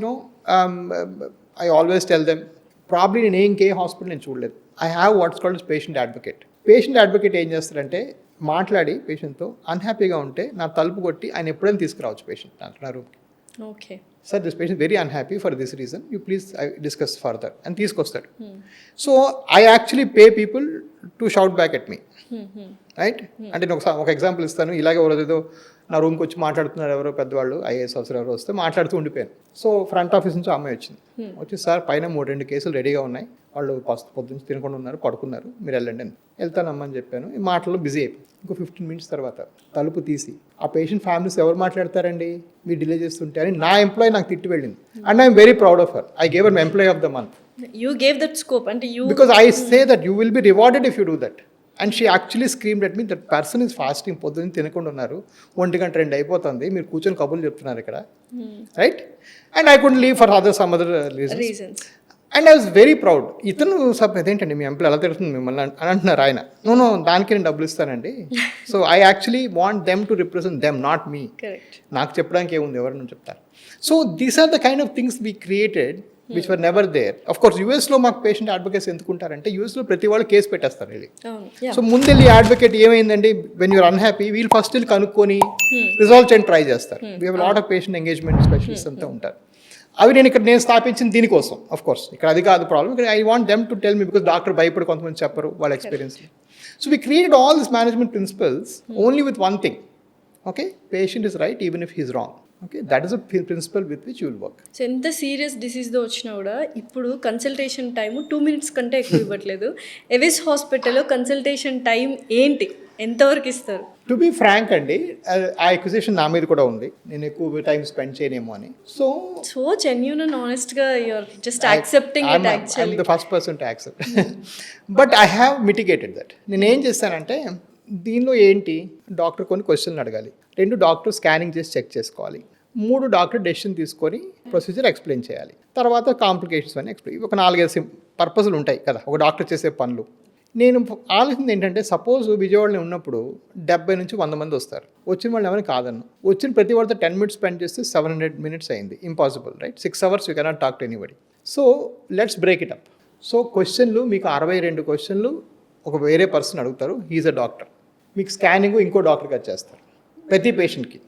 I always tell them, probably నేను ఇంకే హాస్పిటల్ నేను చూడలేదు. I have what's called patient advocate. Patient advocate ఏం చేస్తారంటే మాట్లాడి పేషెంట్తో అన్హ్యాపీగా ఉంటే నా తలుపు కొట్టి ఆయన ఎప్పుడైనా తీసుకురావచ్చు పేషెంట్ నా రూమ్కి. Okay sir this patient very unhappy for this reason, you please discuss further అని తీసుకొస్తాడు. So I actually pay people to shout back at me, right. అంటే నేను ఒక ఎగ్జాంపుల్ ఇస్తాను. ఇలాగే ఏదో నా రూమ్కి వచ్చి మాట్లాడుతున్నారు ఎవరో పెద్దవాళ్ళు ఐఏఎస్ ఆఫీసర్ ఎవరో వస్తే మాట్లాడుతూ ఉండిపోయాను. సో ఫ్రంట్ ఆఫీస్ నుంచి అమ్మాయి వచ్చింది, వచ్చి సార్ పైన 3-2 కేసులు రెడీగా ఉన్నాయి, వాళ్ళు పొద్దున్న తినకుండా ఉన్నారు, పడుకున్నారు, మీరు వెళ్ళండి అని. వెళ్తానమ్మని చెప్పాను. ఈ మాటల్లో బిజీ అయిపోయింది. ఇంకో 15 minutes తర్వాత తలుపు తీసి ఆ పేషెంట్ ఫ్యామిలీస్ ఎవరు మాట్లాడతారండి మీరు డిలే చేస్తుంటే అని నా ఎంప్లాయీ నాకు తిట్టి వెళ్ళింది. And I'm very proud of her. I gave her employee of the month you gave that scope అంటే you because I say that you will be rewarded if you do that. And she actually screamed at me that person is fasting, పొద్దున్న తినకుండా ఉన్నారు, 1-2 అయిపోతుంది, మీరు కూర్చొని కబుర్లు చెప్తున్నారు ఇక్కడ, right? And I could leave for some other reasons. And I was very proud. ఇతను అదేంటండి మీ ఎంప్లాయ్ ఎలా తెలుస్తుంది మిమ్మల్ని అని అంటున్నారు ఆయన. నో దానికి నేను డబ్బులు ఇస్తానండి. So I actually want them to represent them, not me. నాకు చెప్పడానికి ఏముంది, ఎవరు చెప్తారు. So these are the kind of things we created which were never there. Of course యూఎస్లో మాకు పేషెంట్ అడ్వకేట్స్ ఎందుకుంటారంటే యూఎస్లో ప్రతి వాళ్ళు కేసు పెట్టేస్తారు వెళ్ళి. సో ముందెళ్ళి అడ్వకేట్ ఏమైందండి వెన్ యూర్ అన్హ్యాపీ వీళ్ళు ఫస్ట్ వెళ్ళి కనుక్కొని రిజాల్వ్ చేయడానికి ట్రై చేస్తారు. We have lot of patient engagement specialist అంతా ఉంటారు. అవి నేను స్థాపించింది దీనికోసం. అఫ్ కోర్స్ ఇక్కడ అది కాదు ప్రాబ్లం. ఇక్కడ I want them to tell me because doctor భయపడి కొంతమంది చెప్పరు వాళ్ళ experience. So we created all this management principles only with one thing. Okay, patient is right even if he's wrong. Okay, that is a principle with which you will work. So ఎంత serious డిసీజ్తో వచ్చినా కూడా ఇప్పుడు consultation time 2 minutes కంటే ఎక్కువ ఇవ్వట్లేదు. ఎవిస్ హాస్పిటల్లో consultation time ఏంటి, ఎంతవరకు ఇస్తారు? టు బీ ఫ్రాంక్ అండి, ఆ ఎక్విజిషన్ నా మీద కూడా ఉంది, నేను ఎక్కువ టైం స్పెండ్ చేయనేమో అని. సో జెన్యూన్ అండ్ ఆనెస్ట్గా you're just accepting it actually. I'm the first person to accept. But I have mitigated that. నేను ఏం చేస్తానంటే దీనిలో ఏంటి, డాక్టర్ కొన్ని క్వశ్చన్లు అడగాలి, 2 డాక్టర్ స్కానింగ్ చేసి చెక్ చేసుకోవాలి, 3 డాక్టర్ డెసిషన్ తీసుకొని ప్రొసీజర్ ఎక్స్ప్లెయిన్ చేయాలి, తర్వాత కాంప్లికేషన్స్ అని ఎక్స్ప్లెయిన్. ఒక 4-5 పర్పస్లు ఉంటాయి కదా ఒక డాక్టర్ చేసే పనులు. నేను ఆలోచించింది ఏంటంటే సపోజ్ విజయవాడలో ఉన్నప్పుడు 70 నుంచి 100 మంది వస్తారు, వచ్చిన వాళ్ళు ఎవరైనా కాదన్ను, వచ్చిన ప్రతి వాళ్ళతో 10 minutes స్పెండ్ చేస్తే 700 minutes అయింది. Impossible, right? 6 hours you cannot talk to anybody. So let's break it up. So క్వశ్చన్లు మీకు 62 క్వశ్చన్లు ఒక వేరే పర్సన్ అడుగుతారు, హీఈస్ అ డాక్టర్. మీకు స్కానింగ్ ఇంకో డాక్టర్కి వచ్చేస్తారు ప్రతి పేషెంట్కి.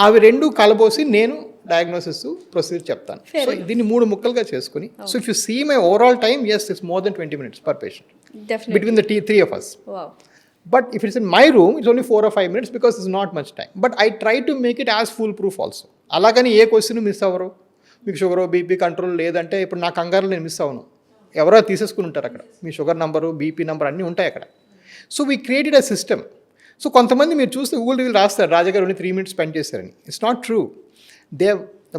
అవి 2 కలబోసి నేను డయాగ్నోసిస్ ప్రొసీజర్ చెప్తాను. సో దీన్ని 3 ముక్కలుగా చేసుకుని, so if you see my overall time, yes, it's more than 20 minutes per patient between the 3 of us. Wow. But if it's in my room, it's only 4 or 5 minutes because it's not much time. But I try to make it as foolproof also. అలాగని ఏ question miss అవ్వరు. మీకు sugar BP control లేదంటే ఇప్పుడు నా కంగారులో నేను miss అవ్వను, ఎవరో తీసేసుకుని ఉంటారు అక్కడ, మీ షుగర్ నెంబరు బీపీ నెంబర్ అన్నీ ఉంటాయి అక్కడ. So we created a system. So కొంతమంది మీరు చూస్తే గూగుల్ రివ్యూలు రాస్తారు రాజాగారు only 3 minutes స్పెండ్ చేశారని. It's not true.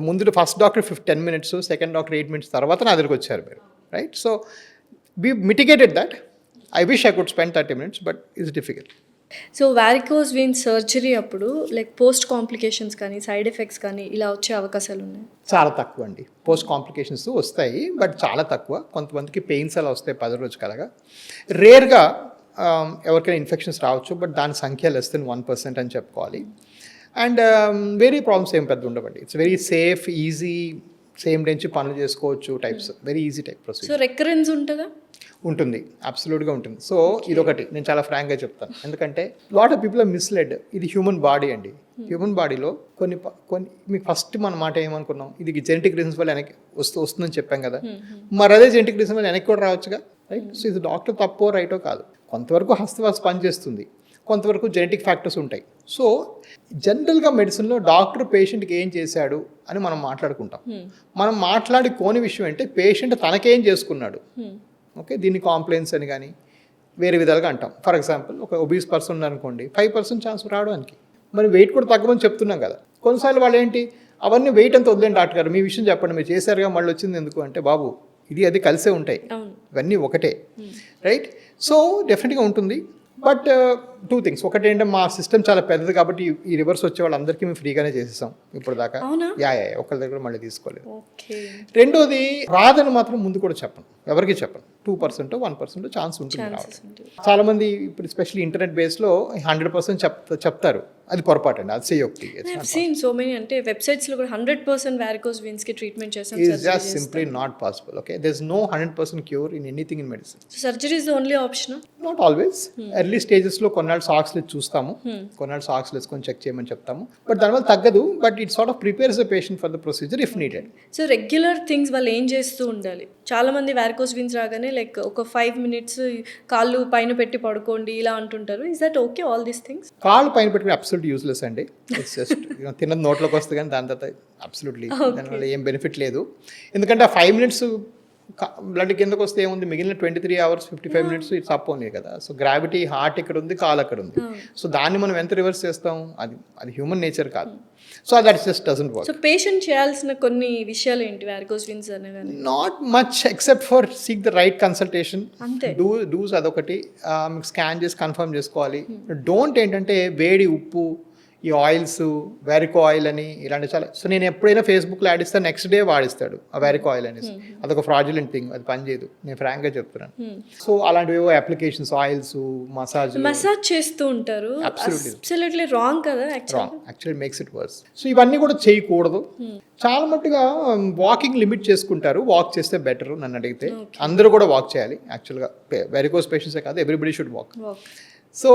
ముందు first doctor 10 minutes, second doctor 8 minutes, తర్వాత నా దగ్గరికి వచ్చారు మీరు, right? So we mitigated that. I wish I could spend 30 minutes, but it's difficult. So varicose vein surgery అప్పుడు లైక్ పోస్ట్ కాంప్లికేషన్స్ కానీ side effects కానీ ఇలా వచ్చే అవకాశాలు ఉన్నాయి? చాలా తక్కువ అండి. పోస్ట్ కాంప్లికేషన్స్ వస్తాయి, బట్ చాలా తక్కువ. కొంతమందికి పెయిన్స్ అలా వస్తాయి 10 రోజు కలగా. రేర్గా ఎవరికైనా ఇన్ఫెక్షన్స్ రావచ్చు, బట్ దాని సంఖ్య లెస్ దెన్ 1% అని చెప్పుకోవాలి. అండ్ వేరే ప్రాబ్లమ్స్ ఏం పెద్ద ఉండవండి. It's very safe, easy, same day నుంచి పనులు చేసుకోవచ్చు types, very easy type procedure. So recurrence ఉంటుందా? ఉంటుంది, అబ్సల్యూట్గా ఉంటుంది. సో ఇదొకటి నేను చాలా ఫ్రాంక్గా చెప్తాను, ఎందుకంటే lot of people are misled. ఇది హ్యూమన్ బాడీ అండి. హ్యూమన్ బాడీలో కొన్ని మీకు ఫస్ట్ మన మాట ఏమనుకున్నాం, ఇది జెనెటిక్ రీజన్స్ వల్ల వెనక్కి వస్తుందని చెప్పాం కదా, మరి అదే జెనెటిక్ రీజన్ వల్ల వెనక్కి కూడా రావచ్చుగా, రైట్? సో ఇది డాక్టర్ తప్పో రైటో కాదు, కొంతవరకు హస్తవాస పనిచేస్తుంది, కొంతవరకు జెనెటిక్ ఫ్యాక్టర్స్ ఉంటాయి. సో జనరల్గా మెడిసిన్లో డాక్టర్ పేషెంట్కి ఏం చేశాడు అని మనం మాట్లాడుకుంటాం. మనం మాట్లాడుకోని విషయం అంటే పేషెంట్ తనకేం చేసుకున్నాడు. ఓకే, దీన్ని కాంప్లైంట్స్ అని కానీ వేరే విధాలుగా అంటాం. ఫర్ ఎగ్జాంపుల్ ఒక ఒబీస్ పర్సన్ ఉన్నారనుకోండి, 5% ఛాన్స్ రావడానికి, మరి వెయిట్ కూడా తగ్గమని చెప్తున్నాం కదా. కొన్నిసార్లు వాళ్ళు ఏంటి, అవన్నీ వెయిట్ అంతా వదిలేండి డాక్టర్ గారు, మీ విషయం చెప్పండి, మీరు చేశారుగా మళ్ళీ వచ్చింది ఎందుకు అంటే, బాబు ఇది అది కలిసే ఉంటాయి, ఇవన్నీ ఒకటే, రైట్? సో డెఫినెట్గా ఉంటుంది. But 2 things. ఒకటి ఏంటంటే మా సిస్టమ్ చాలా పెద్దది కాబట్టి ఈ రివర్స్ వచ్చే వాళ్ళందరికీ మేము ఫ్రీగానే చేసేసాం ఇప్పుడు దాకా. ఒకరి దగ్గర మళ్ళీ తీసుకోలేదు. రెండోది, రాదని మాత్రం ముందు కూడా చెప్పను, ఎవరికి చెప్పను. 2% 1% ఛాన్స్ ఉంటుంది రావడం. చాలా మంది ఇప్పుడు ఎస్పెషల్లీ ఇంటర్నెట్ బేస్లో 100% చెప్తారు, అది పొరపాటు అండి, అది చేయొక్తి. సో మెనీ అంటే వెబ్సైట్స్లో కూడా 100% వారికోస్ వెయిన్స్కి ట్రీట్మెంట్ చేస్తాం. It's just simply not possible. Okay, there is no 100% cure in anything in medicine. Surgery is the only option? Not always. Early స్టేజెస్లో కొన్నాళ్ళు కొన్నాళ్ళు సాక్స్ చూస్తాము, కొన్నాళ్ళు సాక్స్ వేసుకొని చెక్ చేయమని చెప్తాము. బట్ దానివల్ల తగ్గదు, but it sort of prepares the patient for the procedure if needed. So regular things వాళ్ళు ఏం చేస్తూ ఉండాలి? చాలా మంది వారికోస్ వీన్స్ రాగానే లైక్ ఒక 5 minutes కాళ్ళు పైన పెట్టి పడుకోండి ఇలా అంటుంటారు. Is that okay all these things? కాళ్ళు పైన పెట్టుకుని అబ్సల్యూట్ యూస్లెస్ అండి. ఇట్స్ జస్ట్ తిన్నది నోట్లోకి వస్తుంది కానీ దాని తర్వాత అబ్సల్యూట్లీ దానివల్ల ఏం బెనిఫిట్ లేదు. ఎందుకంటే ఆ 5 minutes బ్లడ్ కిందకు వస్తే ఏముంది, మిగిలిన 23 hours 55 minutes it's up only కదా. సో గ్రావిటీ హార్ట్ ఇక్కడ ఉంది, కాలు అక్కడ ఉంది. సో దాన్ని మనం ఎంత రివర్స్ చేస్తాం, అది హ్యూమన్ నేచర్ కాదు. So that just doesn't work. So patient చేయాల్సిన కొన్ని విషయాలు ఏంటి వారికోస్ వీన్స్ అనగానే? Not much except for seek the right consultation. అంతే. డూస్ అదొకటి, మీకు స్కాన్ చేసి కన్ఫర్మ్ చేసుకోవాలి. డోంట్ ఏంటంటే వేడి ఉప్పు, ఈ ఆయిల్స్, వ్యారికో ఆయిల్ అని ఇలాంటి చాలా. సో నేను ఎప్పుడైనా ఫేస్బుక్లో యాడ్ ఇస్తాను, నెక్స్ట్ డే వాడిస్తాడు ఆ వ్యారికో ఆయిల్ అనేసి. అదొక ఫ్రాడ్యులెంట్ థింగ్, అది పనిచేయదు, నేను ఫ్రాంక్గా చెప్తున్నాను. సో అలాంటివి అప్లికేషన్స్, ఆయిల్స్, మసాజ్ చేస్తూ ఉంటారు. అబ్సల్యూట్లీ రాంగ్ కదా, actually makes it worse. So ఇవన్నీ కూడా చేయకూడదు. చాలా మట్టుగా వాకింగ్ లిమిట్ చేసుకుంటారు. వాక్ చేస్తే బెటర్ నన్ను అడిగితే. అందరూ కూడా వాక్ చేయాలి యాక్చువల్గా, వెరికోస్ పేషెంట్సే కాదు, everybody should walk. So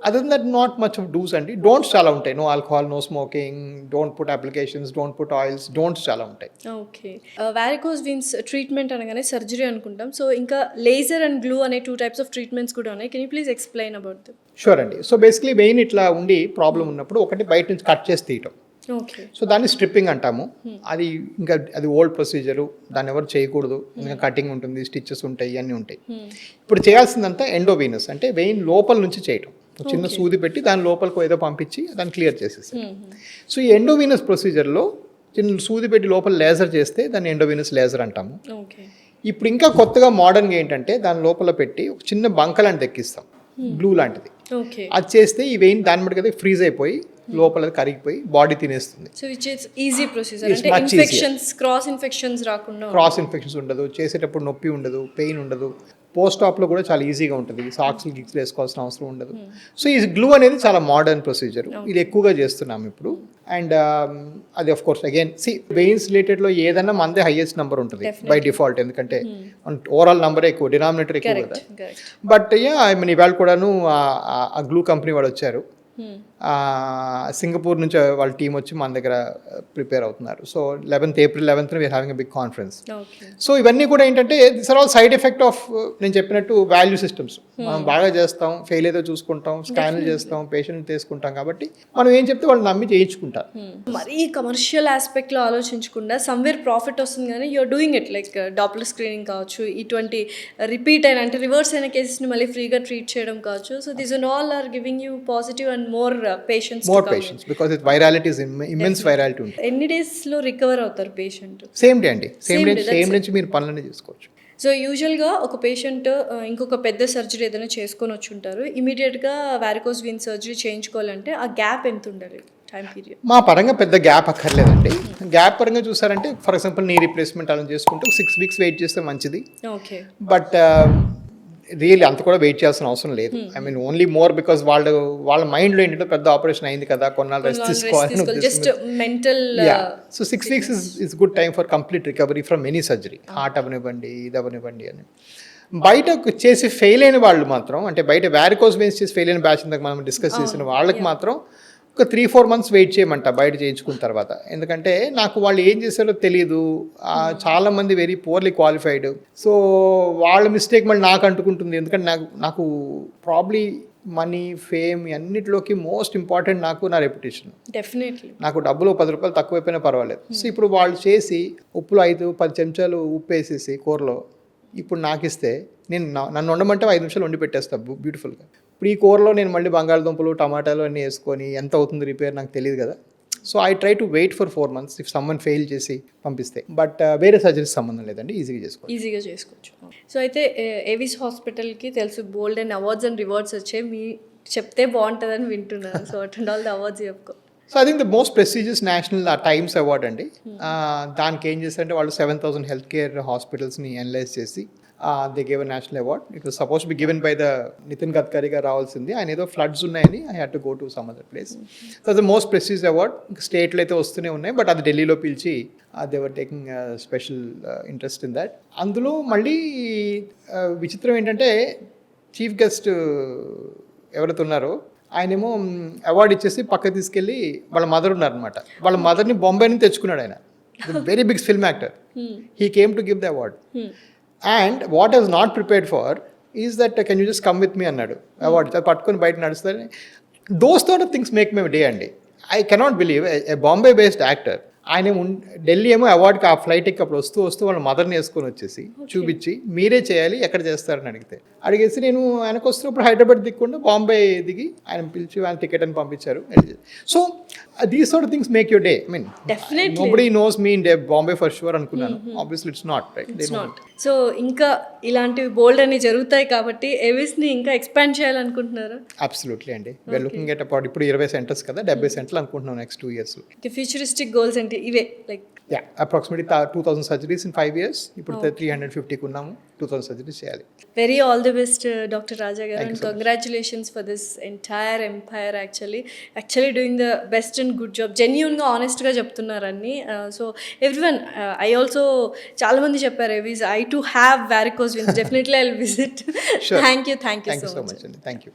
other that not much of dos అండి. డోంట్స్ చాలా ఉంటాయి. No alcohol, no smoking, don't put applications, don't put oils, don'ts చాలా ఉంటాయి. ఓకే. వారికోస్ వీన్స్ ట్రీట్మెంట్ అనగానే సర్జరీ అనుకుంటాం. సో ఇంకా లేజర్ అండ్ గ్లూ అనే 2 types of treatments కూడా ఉన్నాయి. Can you please explain about that? Sure అండి. సో బేసిక్లీ వెయిన్ ఇట్లా ఉండి ప్రాబ్లం ఉన్నప్పుడు ఒకటి బయట నుంచి కట్ చేసి తీయటం. ఓకే. సో దాన్ని స్ట్రిప్పింగ్ అంటాము. అది ఓల్డ్ ప్రొసీజరు, దాన్ని ఎవరు చేయకూడదు. ఇంకా కటింగ్ ఉంటుంది, స్టిచెస్ ఉంటాయి, అన్నీ ఉంటాయి. ఇప్పుడు చేయాల్సిందంతా ఎండోవీనస్, అంటే వెయిన్ లోపల నుంచి చేయటం. చిన్న సూది పెట్టి దాని లోపలికి ఏదో పంపించి దాన్ని క్లియర్ చేసేసారు. సో ఈ ఎండోవీనస్ ప్రొసీజర్లో చిన్న సూది పెట్టి లోపల లేజర్ చేస్తే దాన్ని ఎండోవీనస్ లేజర్ అంటాము. ఇప్పుడు ఇంకా కొత్తగా మోడర్న్గా ఏంటంటే దాని లోపల పెట్టి ఒక చిన్న బంక లాంటిది ఎక్కిస్తాం, గ్లూ లాంటిది. అది చేస్తే ఈ వెయిన్ దాని మటుకు అయితే ఫ్రీజ్ అయిపోయి లోపల కరిగిపోయి బాడీ తినేస్తుంది. సో ఇట్స్ ఈజీ ప్రొసీజర్, అంటే ఇన్ఫెక్షన్స్, క్రాస్ ఇన్ఫెక్షన్స్ ఉండదు, చేసేటప్పుడు నొప్పి ఉండదు, పెయిన్ ఉండదు. పోస్ట్ ఆప్లో కూడా చాలా ఈజీగా ఉంటుంది, సాక్స్లు గిక్స్ వేసుకోవాల్సిన అవసరం ఉండదు. సో ఈ గ్లూ అనేది చాలా మోడర్న్ ప్రొసీజర్, ఇది ఎక్కువగా చేస్తున్నాం ఇప్పుడు. అండ్ అది ఆఫ్ కోర్స్ అగైన్ వెయిన్స్ రిలేటెడ్లో ఏదైనా మనదే హైయెస్ట్ నెంబర్ ఉంటుంది బై డిఫాల్ట్, ఎందుకంటే ఓవరాల్ నెంబరే ఎక్కువ, డినామినేటర్ ఎక్కువ కదా. బట్ ఐ మీన్ ఇవాళ కూడాను ఆ గ్లూ కంపెనీ వాడు వచ్చారు, సింగపూర్ నుంచి వాళ్ళ టీం వచ్చి మన దగ్గర ప్రిపేర్ అవుతున్నారు. So April 11th we're having a big conference. So ఇవన్నీ కూడా ఏంటంటే this are all side effect of నేను చెప్పినట్టు వాల్యూ సిస్టమ్స్. మనం బాగా చేస్తాం, ఫెయిల్ అయితే చూసుకుంటాం, స్కాన్లు చేస్తాం, పేషెంట్ తీసుకుంటాం, కాబట్టి మనం ఏం చెప్తే వాళ్ళు నమ్మి చేయించుకుంటారు. మరీ కమర్షియల్ ఆస్పెక్ట్లో ఆలోచించకుండా సమ్వేర్ ప్రాఫిట్ వస్తుంది కానీ you're doing it, like Doppler screening కావచ్చు, ఇటువంటి రిపీట్ అయిన అంటే రివర్స్ అయిన కేసెస్ని మళ్ళీ ఫ్రీగా ట్రీట్ చేయడం కావచ్చు. So these and all are giving you positive and more patients because its virality is immense virality ఉంటుంది. ఎన్ని డేస్ లో రికవర్ అవుతారు పేషెంట్? సేమ్ డే అండి, సేమ్ నుంచి మీరు పనులన్నీ చేసుకోవచ్చు. సో యూజువల్గా ఒక పేషెంట్ ఇంకొక పెద్ద సర్జరీ ఏదైనా చేసుకొని వచ్చి ఉంటారు, ఇమీడియట్గా వారికోస్ వీన్ సర్జరీ చేయించుకోవాలంటే ఆ గ్యాప్ ఎంత ఉండాలి టైం పీరియడ్? మా పరంగా పెద్ద గ్యాప్ అక్కర్లేదండి. గ్యాప్ పరంగా చూసారంటే ఫర్ ఎగ్జాంపుల్ నీ రీప్లేస్మెంట్ అలా చేసుకుంటే 6 weeks వెయిట్ చేస్తే మంచిది. ఓకే. బట్ రియల్లీ అంత కూడా వెయిట్ చేయాల్సిన అవసరం లేదు. I mean only more because వాళ్ళ మైండ్లో ఏంటంటే పెద్ద ఆపరేషన్ అయింది కదా, కొన్నాళ్ళు రెస్ట్ తీసుకోవాలి. So 6 weeks is good time for complete recovery from any surgery. Heart అవనివ్వండి, ఇది అవనివ్వండి అని. బయట చేసి ఫెయిల్ అయిన వాళ్ళు మాత్రం, అంటే బయట వారికోస్ వెయిన్స్ చేసి ఫెయిల్ అయిన బ్యాచ్ ఇందాక మనం డిస్కస్ చేసిన వాళ్ళకి మాత్రం ఒక 3-4 months వెయిట్ చేయమంట బయట చేయించుకున్న తర్వాత. ఎందుకంటే నాకు వాళ్ళు ఏం చేశారో తెలియదు, చాలామంది వెరీ పూర్లీ క్వాలిఫైడ్. సో వాళ్ళ మిస్టేక్ మళ్ళీ నాకు అంటుకుంటుంది. ఎందుకంటే నాకు ప్రాబ్లీ మనీ, ఫేమ్ అన్నిటిలోకి మోస్ట్ ఇంపార్టెంట్ నాకు నా రెప్యుటేషన్. డెఫినెట్లీ నాకు డబ్బులు 10 రూపాయలు తక్కువైపోయినా పర్వాలేదు. సో ఇప్పుడు వాళ్ళు చేసి ఉప్పులో 5-10 చెంచాలు ఉప్పు వేసేసి కూరలో ఇప్పుడు నాకు ఇస్తే నన్ను వండమంటే 5 నిమిషాలు వండి పెట్టేస్తాను బ్యూటిఫుల్గా. ఇప్పుడు ఈ కూరలో నేను మళ్ళీ బంగాళదుంపలు, టమాటాలు అన్నీ వేసుకొని ఎంత అవుతుంది రిపేర్ నాకు తెలియదు కదా. So I try to wait for 4 months if someone fail చేసి పంపిస్తే. బట్ వేరే సర్జరీస్ సంబంధం లేదండి, ఈజీగా చేసుకోవచ్చు. సో అయితే ఏవిస్ హాస్పిటల్కి తెలుసు బోల్డ్ అండ్ అవార్డ్స్ అండ్ రివార్డ్స్ వచ్చాయి, మీ చెప్తే బాగుంటుందని వింటున్నాను. So at and all the awards చెప్పుకో. So I think the most prestigious national Times award అండి. దానికి ఏం చేస్తారంటే వాళ్ళు 7,000 హెల్త్ కేర్ హాస్పిటల్స్ని అనలైజ్ చేసి they gave a national award. It was supposed to be given by the Nitin Gadkari ga రావాల్సింది. ఆయన ఏదో ఫ్లడ్స్ ఉన్నాయని I had to go to some other place. So the most prestigious award స్టేట్లో అయితే వస్తూనే ఉన్నాయి, but అది ఢిల్లీలో పిలిచి they were taking special interest in that. అందులో మళ్ళీ విచిత్రం ఏంటంటే చీఫ్ గెస్ట్ ఎవరైతే ఉన్నారో ఆయనేమో అవార్డు ఇచ్చేసి పక్కకి తీసుకెళ్ళి వాళ్ళ మదర్ ఉన్నారనమాట. వాళ్ళ మదర్ని బొంబాయి నుంచి తెచ్చుకున్నాడు ఆయన. Very big film actor. He came to give the award. And what is not prepared for is that can you just come with me అన్నాడు. అవార్డు పట్టుకొని బయట నడుస్తుంది. Those thought of things make my day అండి. I cannot believe a Bombay based actor ఆయన ఢిల్లీ ఏమో అవార్డుకి ఆ flight ఎక్కి అప్పుడు వస్తూ వాళ్ళ మదర్ని వేసుకొని వచ్చేసి చూపించి మీరే చేయాలి ఎక్కడ చేస్తారని అడిగేసి నేను ఆయనకు వస్తున్నప్పుడు హైదరాబాద్ దిక్కుండా బాంబే దిగి ఆయన పిలిచి ఆయన టికెట్ అని పంపించారు. So these sort of things make your day. I mean nobody knows me in Bombay for sure అనుకున్నాను. Obviously it's not right. So ఇంకా ఇలాంటివి బోల్డ్ అని జరుగుతాయి కాబట్టి ఎవిస్ని ఇంకా ఎక్స్పాండ్ చేయాలనుకుంటున్నారు? అబ్సల్యూట్లీ అండి. వీఆర్ లుకింగ్ ఎట్ అబౌట్ ఇప్పుడు 20 సెంటర్స్ కదా, 70 సెంటర్లు అనుకుంటున్నాం నెక్స్ట్ 2 years. ఫ్యూచరిస్టిక్ గోల్స్ అంటే ఇవే like approximately 2000 surgeries in 5 years. ఇప్పుడు 350కి ఉన్నాము. 2000 సర్జరీస్ చేయాలి. Very all the best doctor Raja garu, and congratulations for this entire empire. Actually doing the best and good job. జెన్యూన్గా ఆనెస్ట్గా చెప్తున్నారని. సో ఎవ్రీవన్, ఐ ఆల్సో చాలామంది చెప్పారు Avis I to have varicose veins. Definitely I will visit. Thank you so much. Thank you.